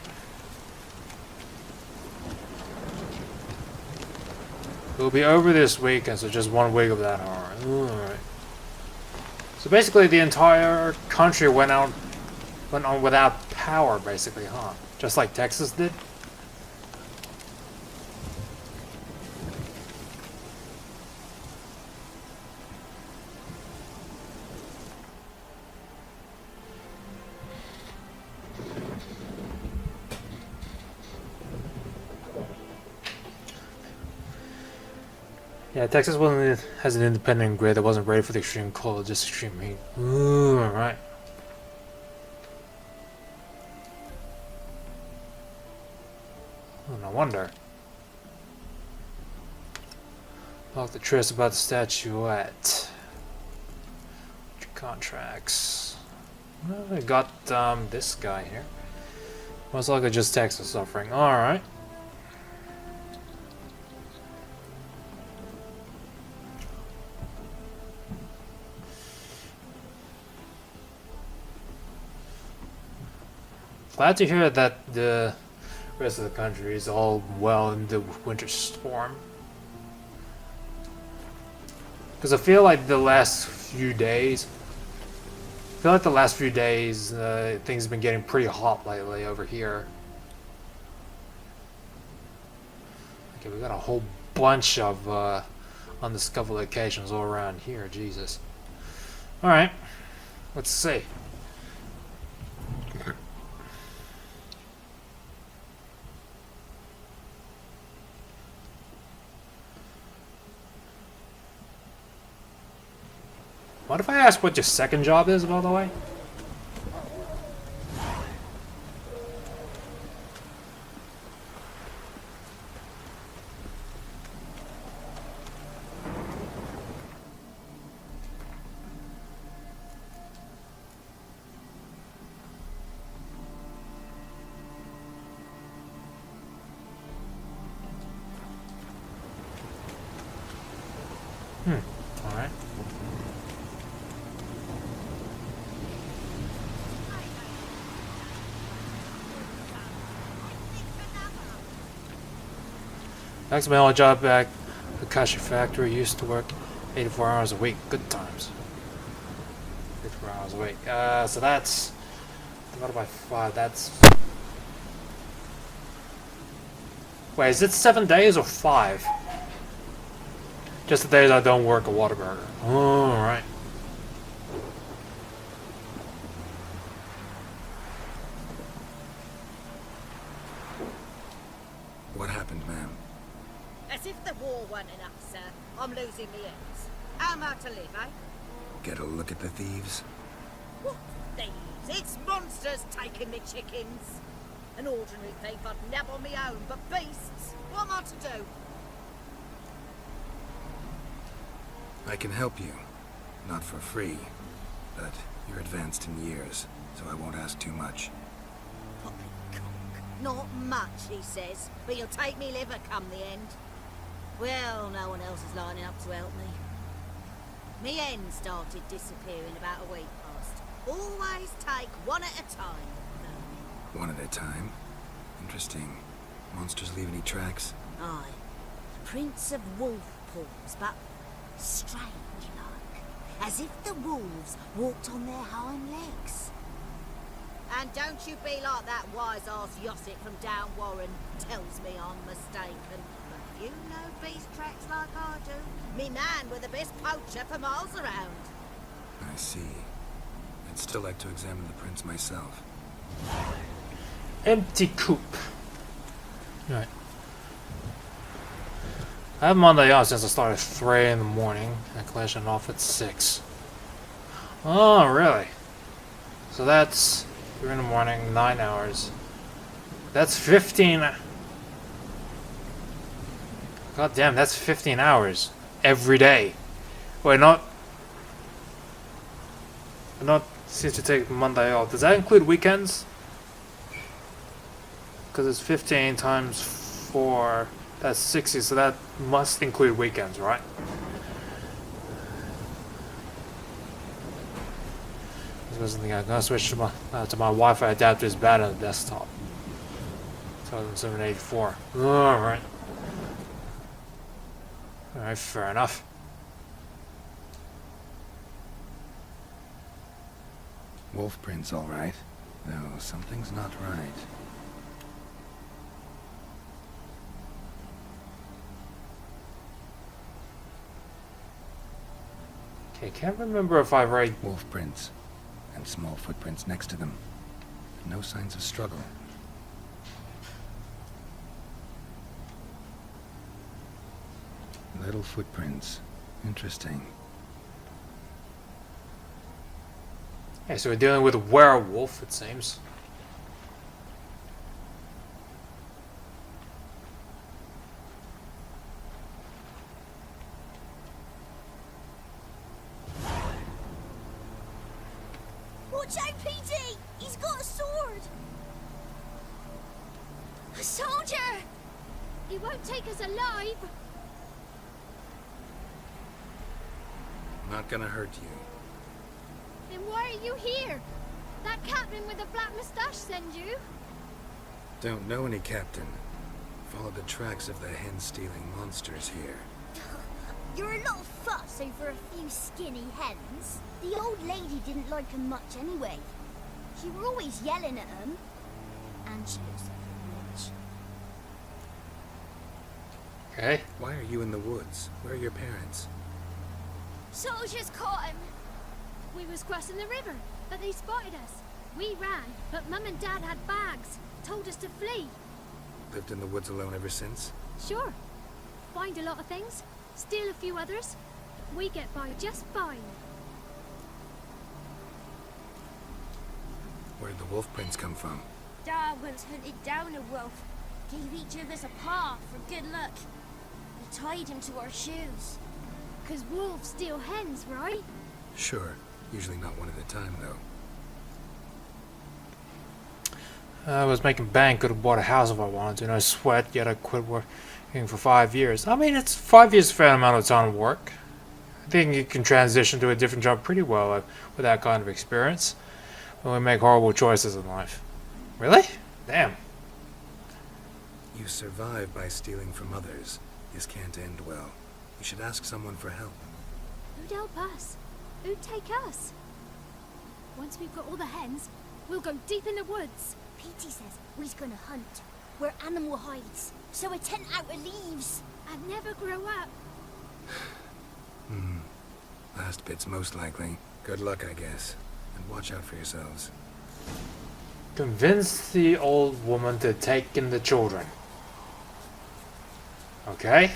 it'll be over this weekend, so just 1 week of that horror. Alright. So basically the entire country went on without power, basically, huh? Just like Texas did? Yeah, Texas has an independent grid that wasn't ready for the extreme cold, just extreme heat. Alright. Oh, no wonder. Talk to Tris about the statuette. Contracts. Well, I got this guy here. Most likely just Texas suffering. Alright. Glad to hear that the rest of the country is all well in the winter storm. Because I feel like the last few days, things have been getting pretty hot lately over here. Okay, we got a whole bunch of undiscovered locations all around here. Jesus. All right, let's see. What if I ask what your second job is, by the way? Alright. Next my only job back at the Kashi factory. Used to work 84 hours a week. Good times. 84 hours a week. So that's divided by 5. That's. Wait, is it 7 days or 5? Just the days I don't work a Whataburger. Alright. What happened, ma'am? As if the war weren't enough, sir. I'm losing my ends. How am I to live, eh? Get a look at the thieves? What thieves? It's monsters taking me chickens. An ordinary thief I'd nab on my own, but beasts? What am I to do? I can help you. Not for free, but you're advanced in years, so I won't ask too much. Not much, he says, but you'll take me liver come the end. Well, no one else is lining up to help me. Me hen started disappearing about a week past. Always take one at a time. One at a time? Interesting. Monsters leave any tracks? Aye. Prints of wolf paws, but strange like. As if the wolves walked on their hind legs. And don't you be like that wise-ass Yossit from down Warren tells me I'm mistaken. But you know beast tracks like I do. Me man were the best poacher for miles around. I see. I'd still like to examine the prints myself. Empty coop. Right. I have Monday off since I started at 3 in the morning and collection off at 6. Oh, really? So that's 3 in the morning, 9 hours. That's 15. God damn, that's 15 hours every day. Wait, not seems to take Monday off. Does that include weekends? Because it's 15 times 4. That's 60, so that must include weekends, right? I was thinking I'm gonna switch to my Wi-Fi adapter is bad on the desktop. 2784. Alright. Alright, fair enough. Wolf prints, all right. Though something's not right. Okay, can't remember if I've read wolf prints and small footprints next to them. No signs of struggle. Little footprints. Interesting. Okay, so we're dealing with a werewolf, it seems. Watch out, PD! He's got a sword! A soldier! He won't take us alive! Not gonna hurt you. Then why are you here? That captain with the black moustache send you? Don't know any captain. Followed the tracks of the hen-stealing monsters here. You're a little fuss over a few skinny hens. The old lady didn't like 'em much anyway. She were always yelling at 'em. And she looks like a witch. Okay. Why are you in the woods? Where are your parents? Soldiers caught him. We was crossing the river, but they spotted us. We ran, but Mum and Dad had bags. Told us to flee. Lived in the woods alone ever since? Sure. Find a lot of things. Steal a few others. We get by just fine. Where'd the wolf prints come from? Dad once hunted down a wolf. Gave each of us a paw for good luck. We tied him to our shoes. 'Cause wolves steal hens, right? Sure. Usually not one at a time, though. I was making bank, could have bought a house if I wanted to. No sweat, yet I quit working for 5 years. I mean, it's 5 years a fair amount of time to work. I think you can transition to a different job pretty well with that kind of experience. When we make horrible choices in life. Really? Damn. You survive by stealing from others. This can't end well. You should ask someone for help. Who'd help us? Who'd take us? Once we've got all the hens, we'll go deep in the woods. Petey says we's gonna hunt. We're animal hides, so a tent out of leaves. And never grow up. Last bit's most likely. Good luck, I guess. And watch out for yourselves. Convince the old woman to take in the children. Okay.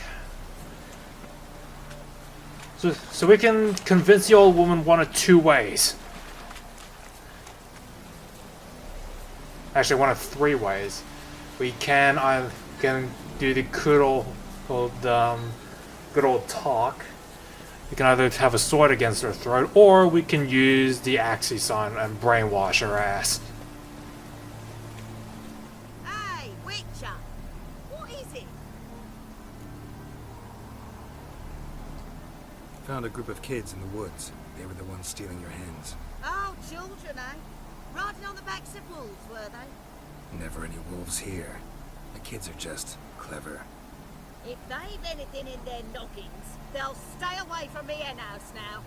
So we can convince the old woman one of 2 ways. Actually, one of 3 ways. We can do the good old talk. We can either have a sword against her throat, or we can use the Axie sign and brainwash her ass. Hey, Witcher! What is it? Found a group of kids in the woods. They were the ones stealing your hens. Oh, children, eh? Riding on the backs of wolves, were they? Never any wolves here. The kids are just clever. If they've anything in their noggins, they'll stay away from me hen house now.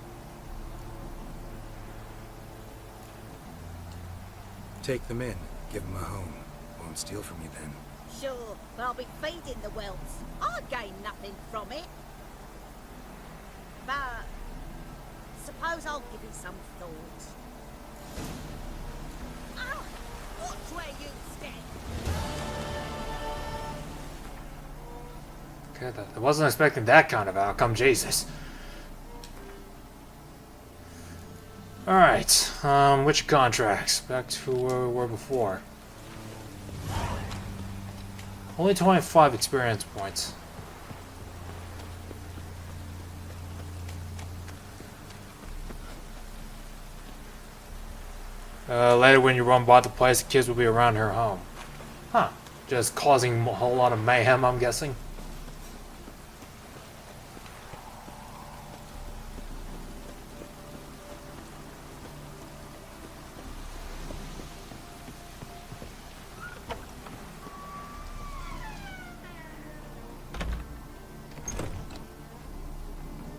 Take them in. Give them a home. Won't steal from you then. Sure, but I'll be feeding the whelps. I gain nothing from it. But suppose I'll give it some thought. Oh, watch where you stand. Okay, I wasn't expecting that kind of outcome, Jesus. Alright, which contracts? Back to where we were before. Only 25 experience points. Later when you run by the place, the kids will be around her home. Huh. Just causing a whole lot of mayhem, I'm guessing.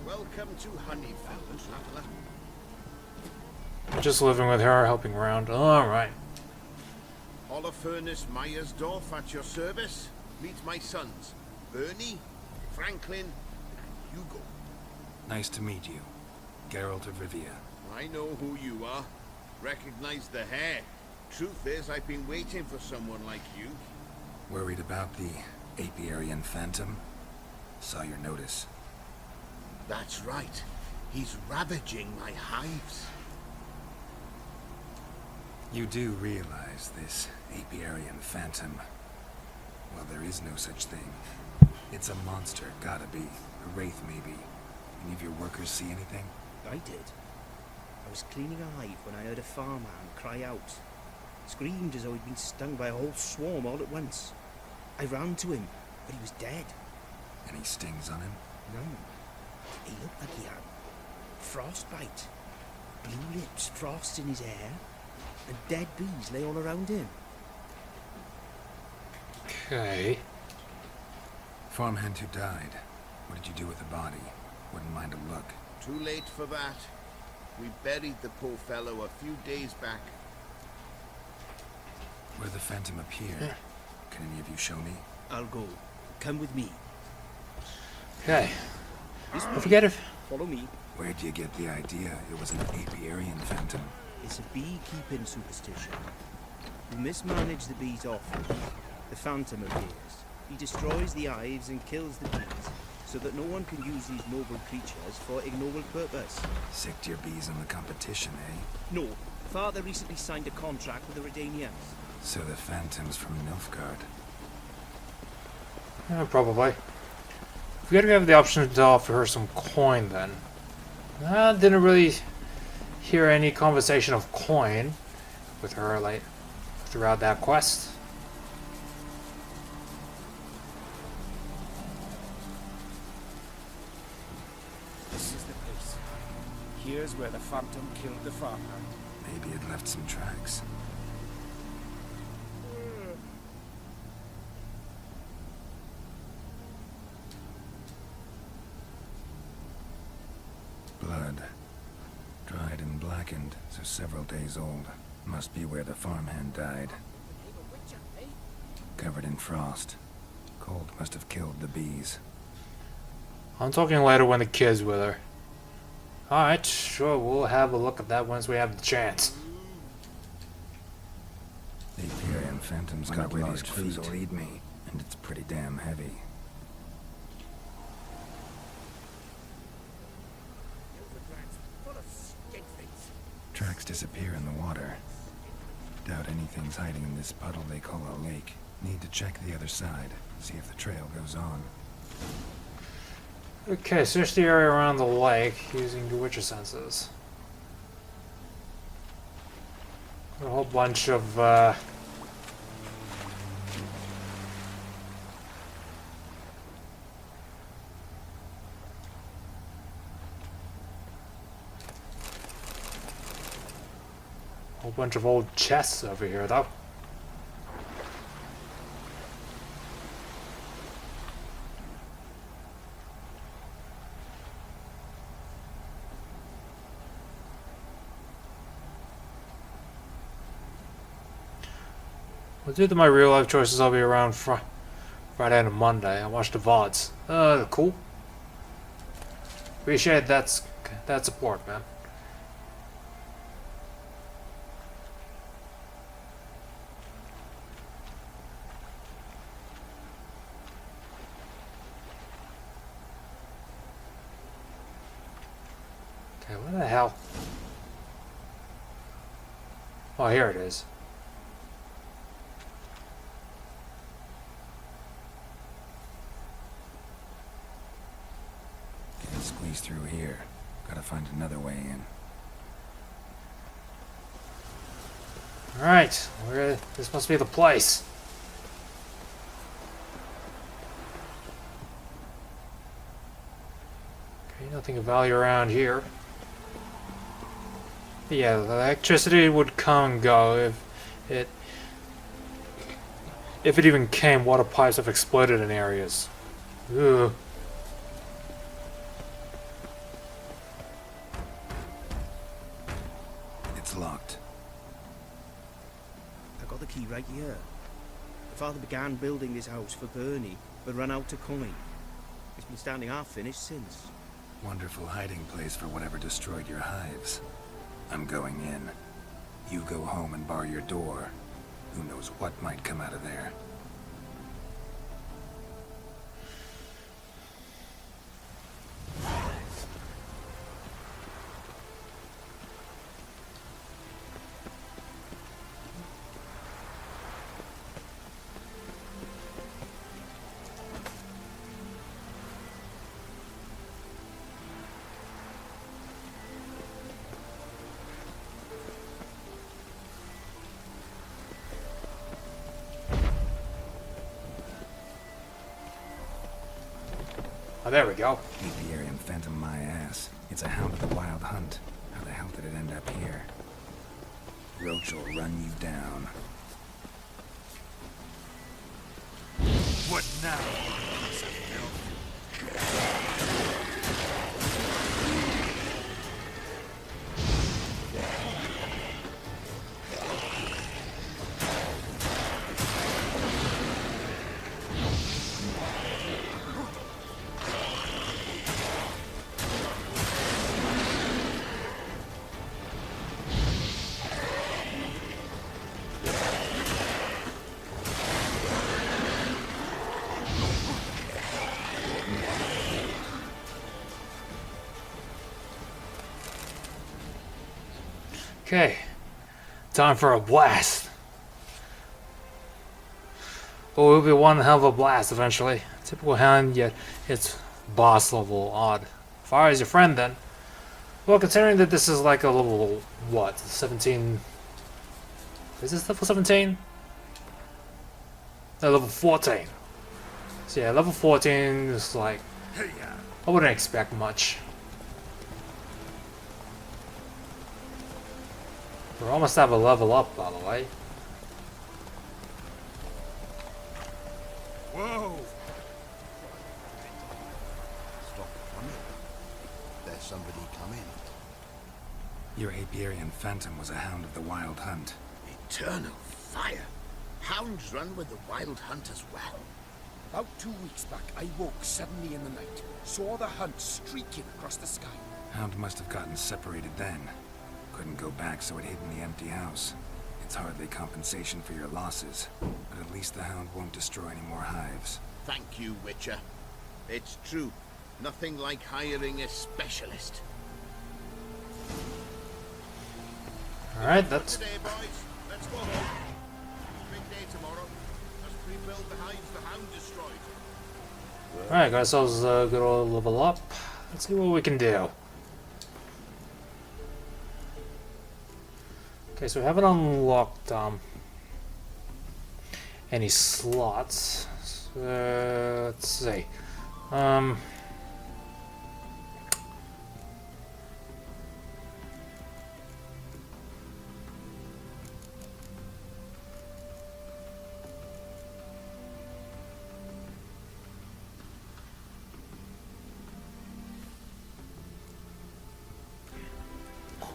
Welcome to Honeyfield, traveller. Just living with her, helping around. Alright. Holofernes Myersdorf at your service. Meet my sons, Bernie, Franklin, and Hugo. Nice to meet you. Geralt of Rivia. I know who you are. Recognize the hair. Truth is, I've been waiting for someone like you. Worried about the Apiarian Phantom? Saw your notice. That's right. He's ravaging my hives. You do realize this Apiarian Phantom? Well, there is no such thing. It's a monster, gotta be. A wraith, maybe. Any of your workers see anything? I did. I was cleaning a hive when I heard a farmhand cry out. Screamed as though he'd been stung by a whole swarm all at once. I ran to him, but he was dead. Any stings on him? None. He looked like he had frostbite. Blue lips, frost in his hair, and dead bees lay all around him. Okay. Farmhand who died. What did you do with the body? Wouldn't mind a look. Too late for that. We buried the poor fellow a few days back. Where the Phantom appeared. Can any of you show me? I'll go. Come with me. Okay. I forget if... Follow me. Where'd you get the idea it was an Apiarian Phantom? It's a beekeeping superstition. You mismanage the bees often, the Phantom appears. He destroys the hives and kills the bees, so that no one can use these noble creatures for ignoble purpose. Sick to your bees in the competition, eh? No. Father recently signed a contract with the Redanians. So the Phantom's from Nilfgaard. Yeah, probably. We gotta have the option to offer her some coin then. I didn't really hear any conversation of coin with her like throughout that quest. This is the place. Here's where the Phantom killed the farmhand. Maybe it left some tracks. Blood. Dried and blackened, so several days old. Must be where the farmhand died. Covered in frost. Cold must have killed the bees. I'm talking later when the kid's with her. Alright, sure, we'll have a look at that once we have the chance. The Apiarian Phantom's got large feet. Will eat me, and it's pretty damn heavy. Tracks disappear in the water. Doubt anything's hiding in this puddle they call a lake. Need to check the other side, see if the trail goes on. Okay, search the area around the lake using your Witcher senses. A whole bunch of old chests over here, though. Well, due to my real life choices, I'll be around Friday and Monday. I watch the VODs. Cool. Appreciate that support, man. Okay, what the hell? Oh, here it is. Can't squeeze through here. Gotta find another way in. Alright, this must be the place. Okay, nothing of value around here. Yeah, the electricity would come and go if it even came. Water pipes have exploded in areas. Ugh. It's locked. I got the key right here. The father began building this house for Bernie, but ran out of coin. It's been standing half finished since. Wonderful hiding place for whatever destroyed your hives. I'm going in. You go home and bar your door. Who knows what might come out of there. Oh, there we go. Apiarian phantom my ass. It's a hound of the wild hunt. How the hell did it end up here? Roach will run you down. What now? Okay, time for a blast. But it will be one hell of a blast eventually. Typical hand, yet it's boss level odd. Fire is your friend then. Well, considering that this is like a level, what, 17? Is this level 17? No, level 14. So yeah, level 14 is like, I wouldn't expect much. We almost have a level up, by the way. Whoa! Stop running. There's somebody coming. Your Apiarian phantom was a hound of the wild hunt. Eternal fire. Hounds run with the wild hunt as well. About 2 weeks back, I woke suddenly in the night. Saw the hunt streaking across the sky. Hound must have gotten separated then. Couldn't go back, so it hid in the empty house. It's hardly compensation for your losses, but at least the hound won't destroy any more hives. Thank you, Witcher. It's true. Nothing like hiring a specialist. Alright, that's... Today, boys. Let's go home. Big day tomorrow. Let's rebuild the hives the hound destroyed. Alright, got ourselves a good old level up. Let's see what we can do. Okay, so we haven't unlocked any slots. Let's see.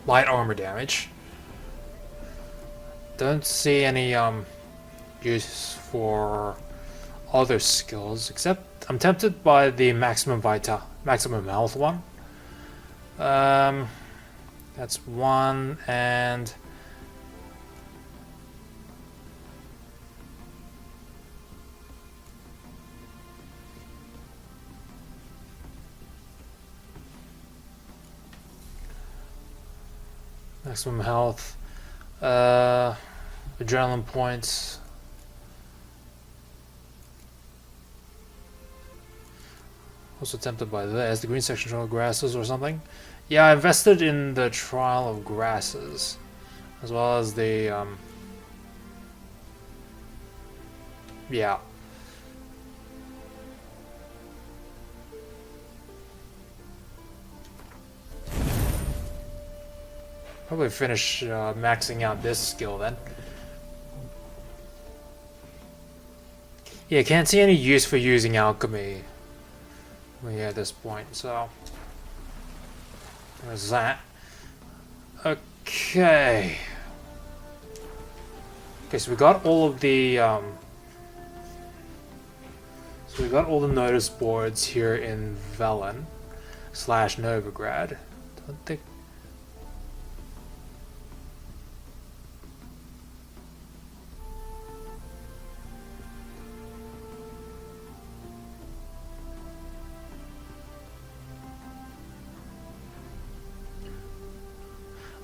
Light armor damage. Don't see any use for other skills, except I'm tempted by the maximum health one. That's one, and maximum health, adrenaline points. Also tempted by this, the green section trial of grasses or something. Yeah, I invested in the trial of grasses, as well as the yeah. Probably finish maxing out this skill then. Yeah, can't see any use for using alchemy at this point, so there's that. Okay. Okay, so we got all of the notice boards here in Velen / Novigrad. Don't think.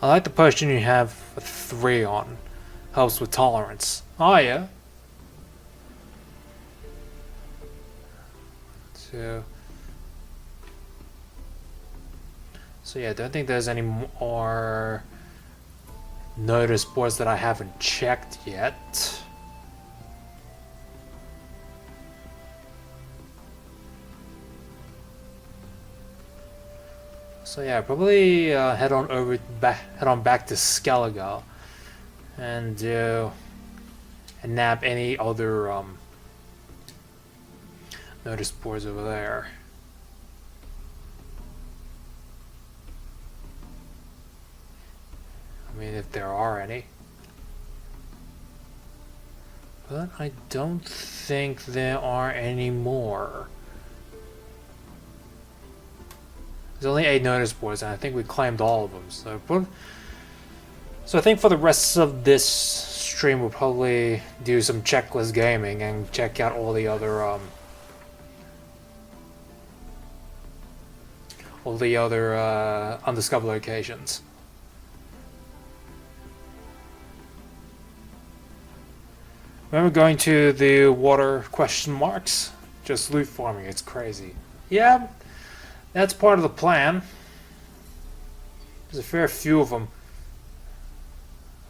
I like the potion you have 3 on. Helps with tolerance. Oh yeah. So yeah, I don't think there's any more notice boards that I haven't checked yet. So yeah, probably head on back to Skellige and nab any other notice boards over there. I mean, if there are any. But I don't think there are any more. There's only 8 notice boards, and I think we claimed all of them. So I think for the rest of this stream, we'll probably do some checklist gaming and check out all the other undiscovered locations. Remember going to the water ? Just loot farming, it's crazy. Yeah, that's part of the plan. There's a fair few of them.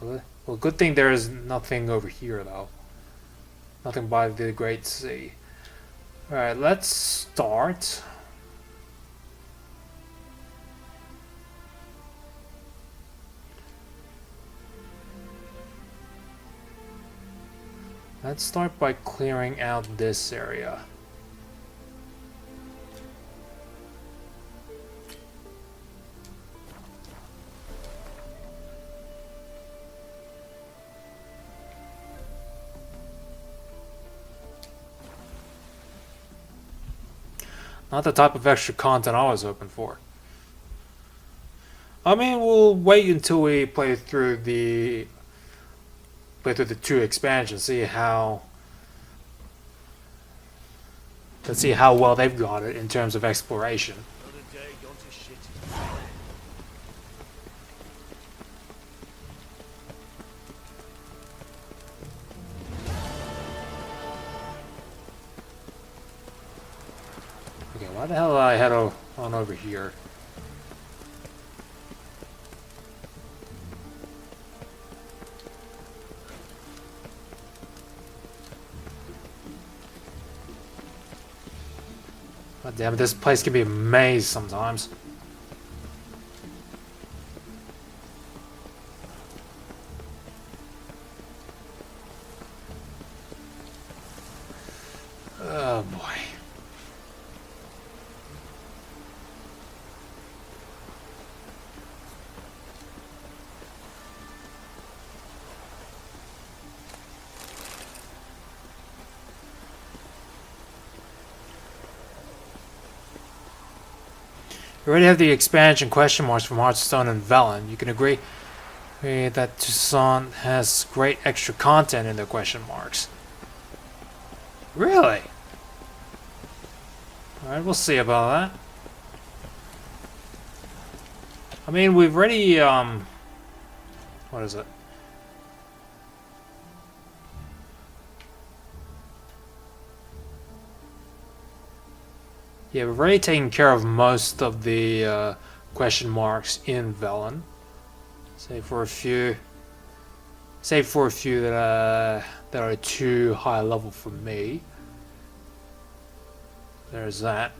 Well, good thing there is nothing over here, though. Nothing by the Great Sea. Alright, let's start. Let's start by clearing out this area. Not the type of extra content I was hoping for. I mean, we'll wait until we play through the 2 expansions, see how well they've got it in terms of exploration. Okay, why the hell did I head on over here? God damn it, this place can be a maze sometimes. Oh boy. We already have the expansion question marks from Hearthstone and Velen. You can agree that Tucson has great extra content in their question marks. Really? Alright, we'll see about that. I mean, we've already, what is it? Yeah, we've already taken care of most of the question marks in Velen. Save for a few that are too high level for me. There's that.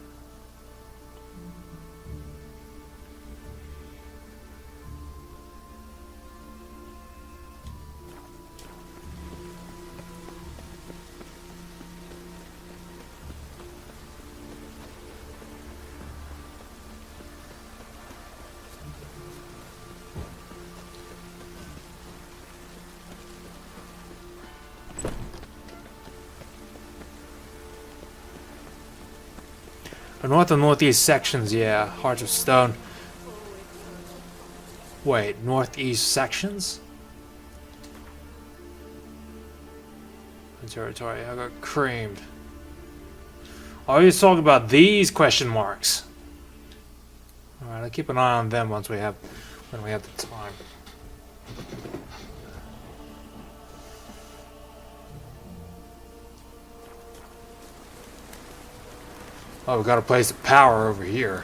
The north and northeast sections, yeah. Hearts of Stone. Wait, northeast sections? Territory, I got creamed. Oh, you're talking about these question marks. Alright, I'll keep an eye on them when we have the time. Oh, we got a place of power over here.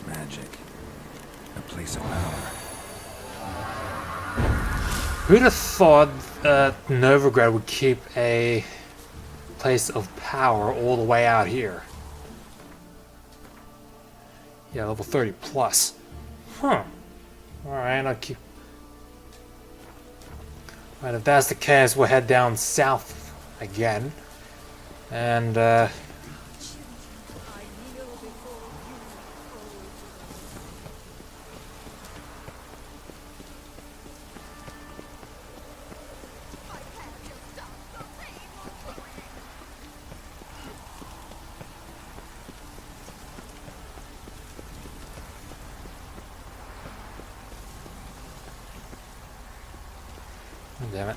Magic. A place of power. Who'd have thought that Novigrad would keep a place of power all the way out here? Yeah, level 30 plus. Huh. Alright, I'll keep... Alright, if that's the case, we'll head down south again. And, damn it.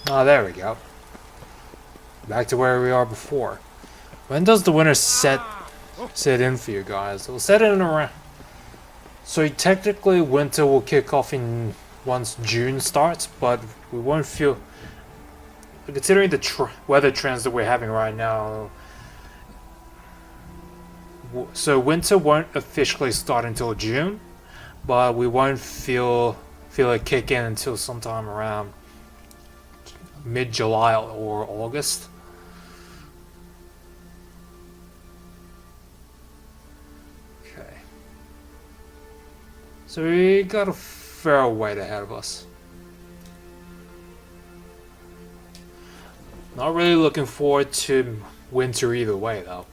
Oh, there we go. Back to where we are before. When does the winter set in for you guys? It'll set in around... So technically winter will kick off in once June starts, but we won't feel... Considering the weather trends that we're having right now... So winter won't officially start until June, but we won't feel it kick in until sometime around mid-July or August. So we got a fair way ahead of us. Not really looking forward to winter either way, though.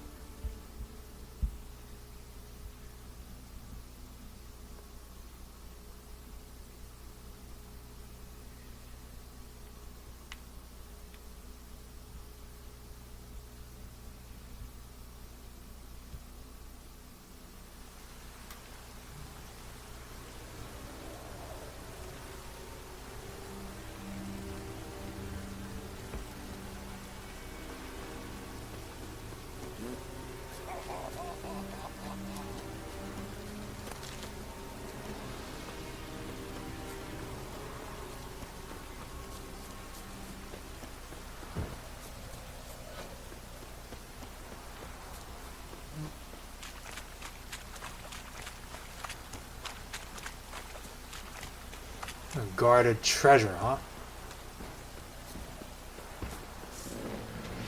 A guarded treasure, huh?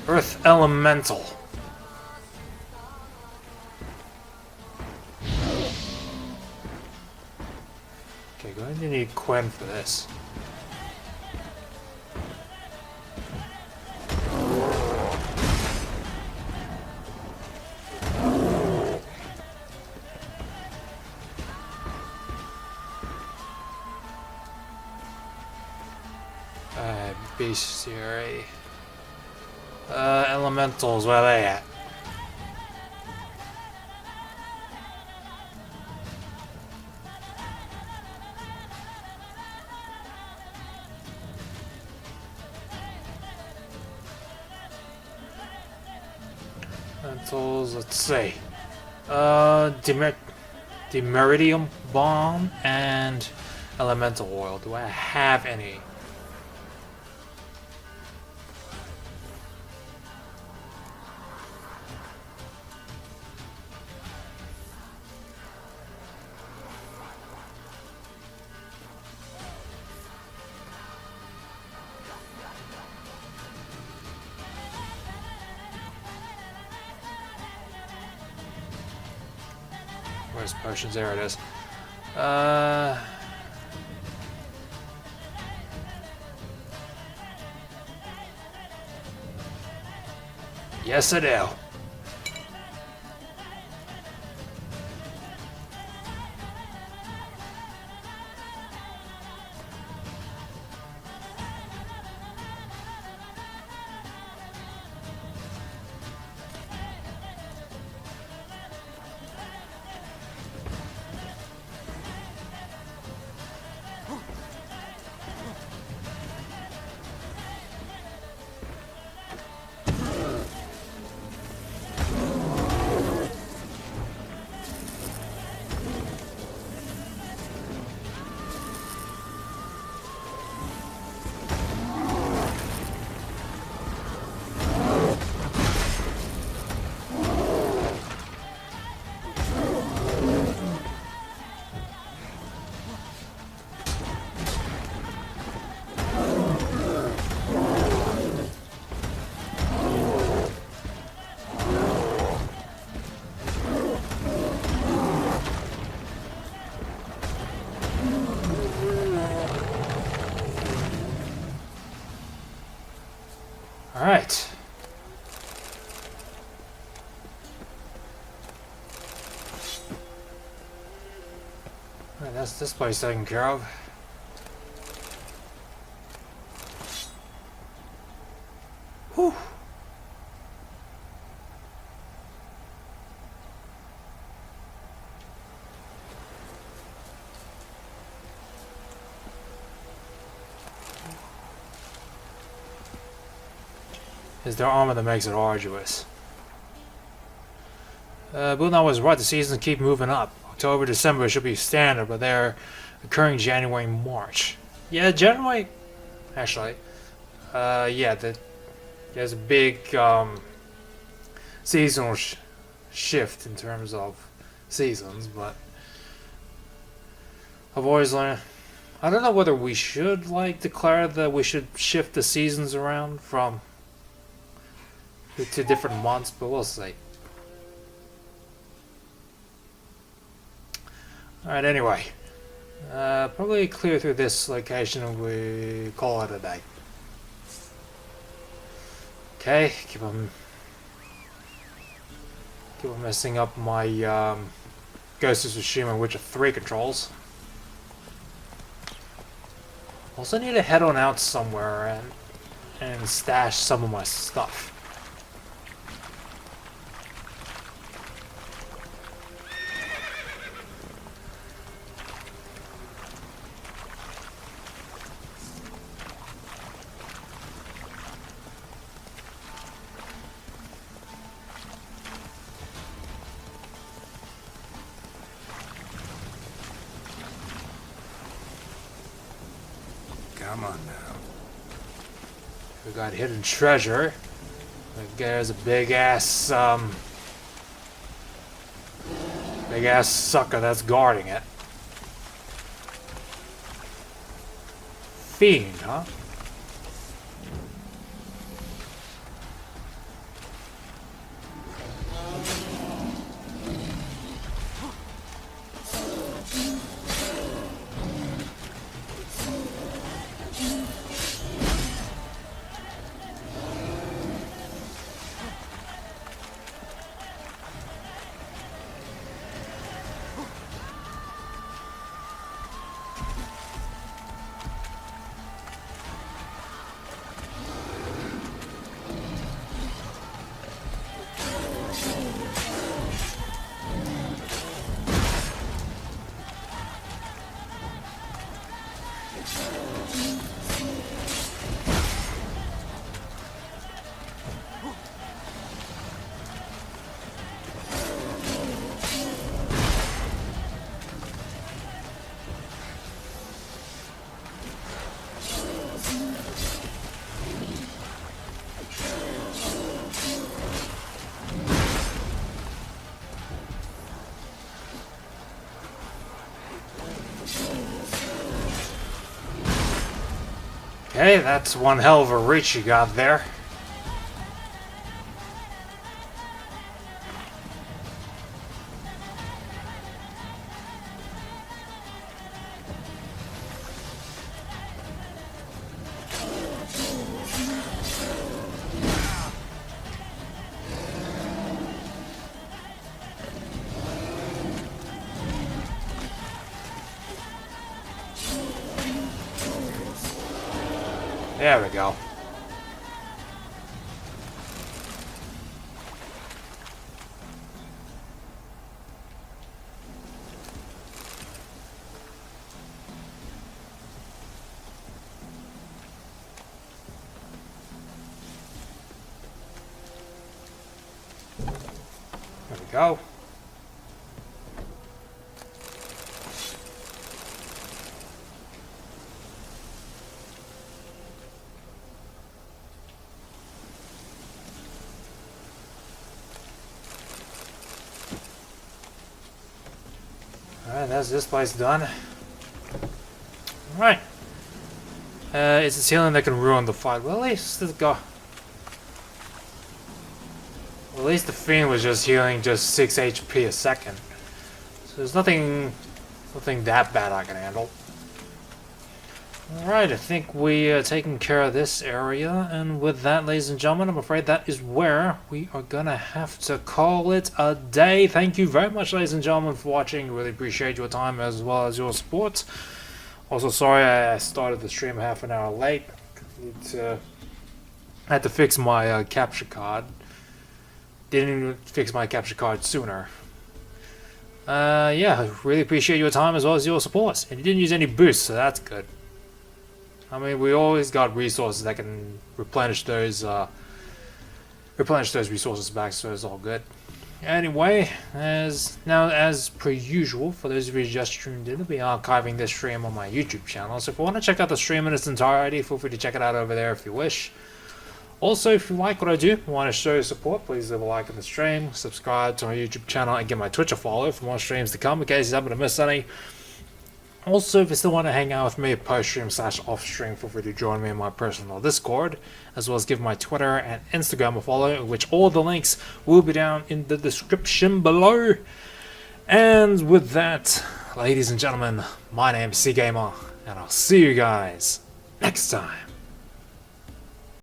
Earth Elemental. Okay, going to need Quinn for this. bestiary. Elementals, where are they at? Elementals, let's see. Demeridium bomb and elemental oil. Do I have any? Where's potions? There it is. Yes, I do. Alright. Alright, that's this place taken care of. Whew. It's their armor that makes it arduous. Boone was right, the seasons keep moving up. October, December should be standard, but they're occurring January, March. Yeah, January, actually. Yeah, there's a big seasonal shift in terms of seasons, but I've always learned. I don't know whether we should like declare that we should shift the seasons around from to different months, but we'll see. Alright, anyway. Probably clear through this location and we call it a day. Okay, keep on messing up my Ghost of Tsushima Witcher 3 controls. Also need to head on out somewhere and stash some of my stuff. Come on now. We got hidden treasure. There's a big ass sucker that's guarding it. Fiend, huh? Okay, that's one hell of a reach you got there. There we go. There we go. Alright, that's this place done. Alright. It's a ceiling that can ruin the fight. Well, at least the guy. Well, at least the Fiend was just healing just 6 HP a second. So there's nothing that bad I can handle. Alright, I think we are taking care of this area, and with that, ladies and gentlemen, I'm afraid that is where we are gonna have to call it a day. Thank you very much, ladies and gentlemen, for watching. Really appreciate your time as well as your support. Also, sorry I started the stream half an hour late. I had to fix my capture card. Didn't even fix my capture card sooner. Yeah, really appreciate your time as well as your support. And you didn't use any boosts, so that's good. I mean, we always got resources that can replenish those resources back, so it's all good. Anyway, as per usual, for those of you who just tuned in, I'll be archiving this stream on my YouTube channel. So if you want to check out the stream in its entirety, feel free to check it out over there if you wish. Also, if you like what I do, want to show your support, please leave a like on the stream, subscribe to my YouTube channel, and give my Twitch a follow for more streams to come in case you happen to miss any. Also, if you still want to hang out with me post-stream / off-stream, feel free to join me in my personal Discord, as well as give my Twitter and Instagram a follow, which all the links will be down in the description below. And with that, ladies and gentlemen, my name is TheCGamer, and I'll see you guys next time.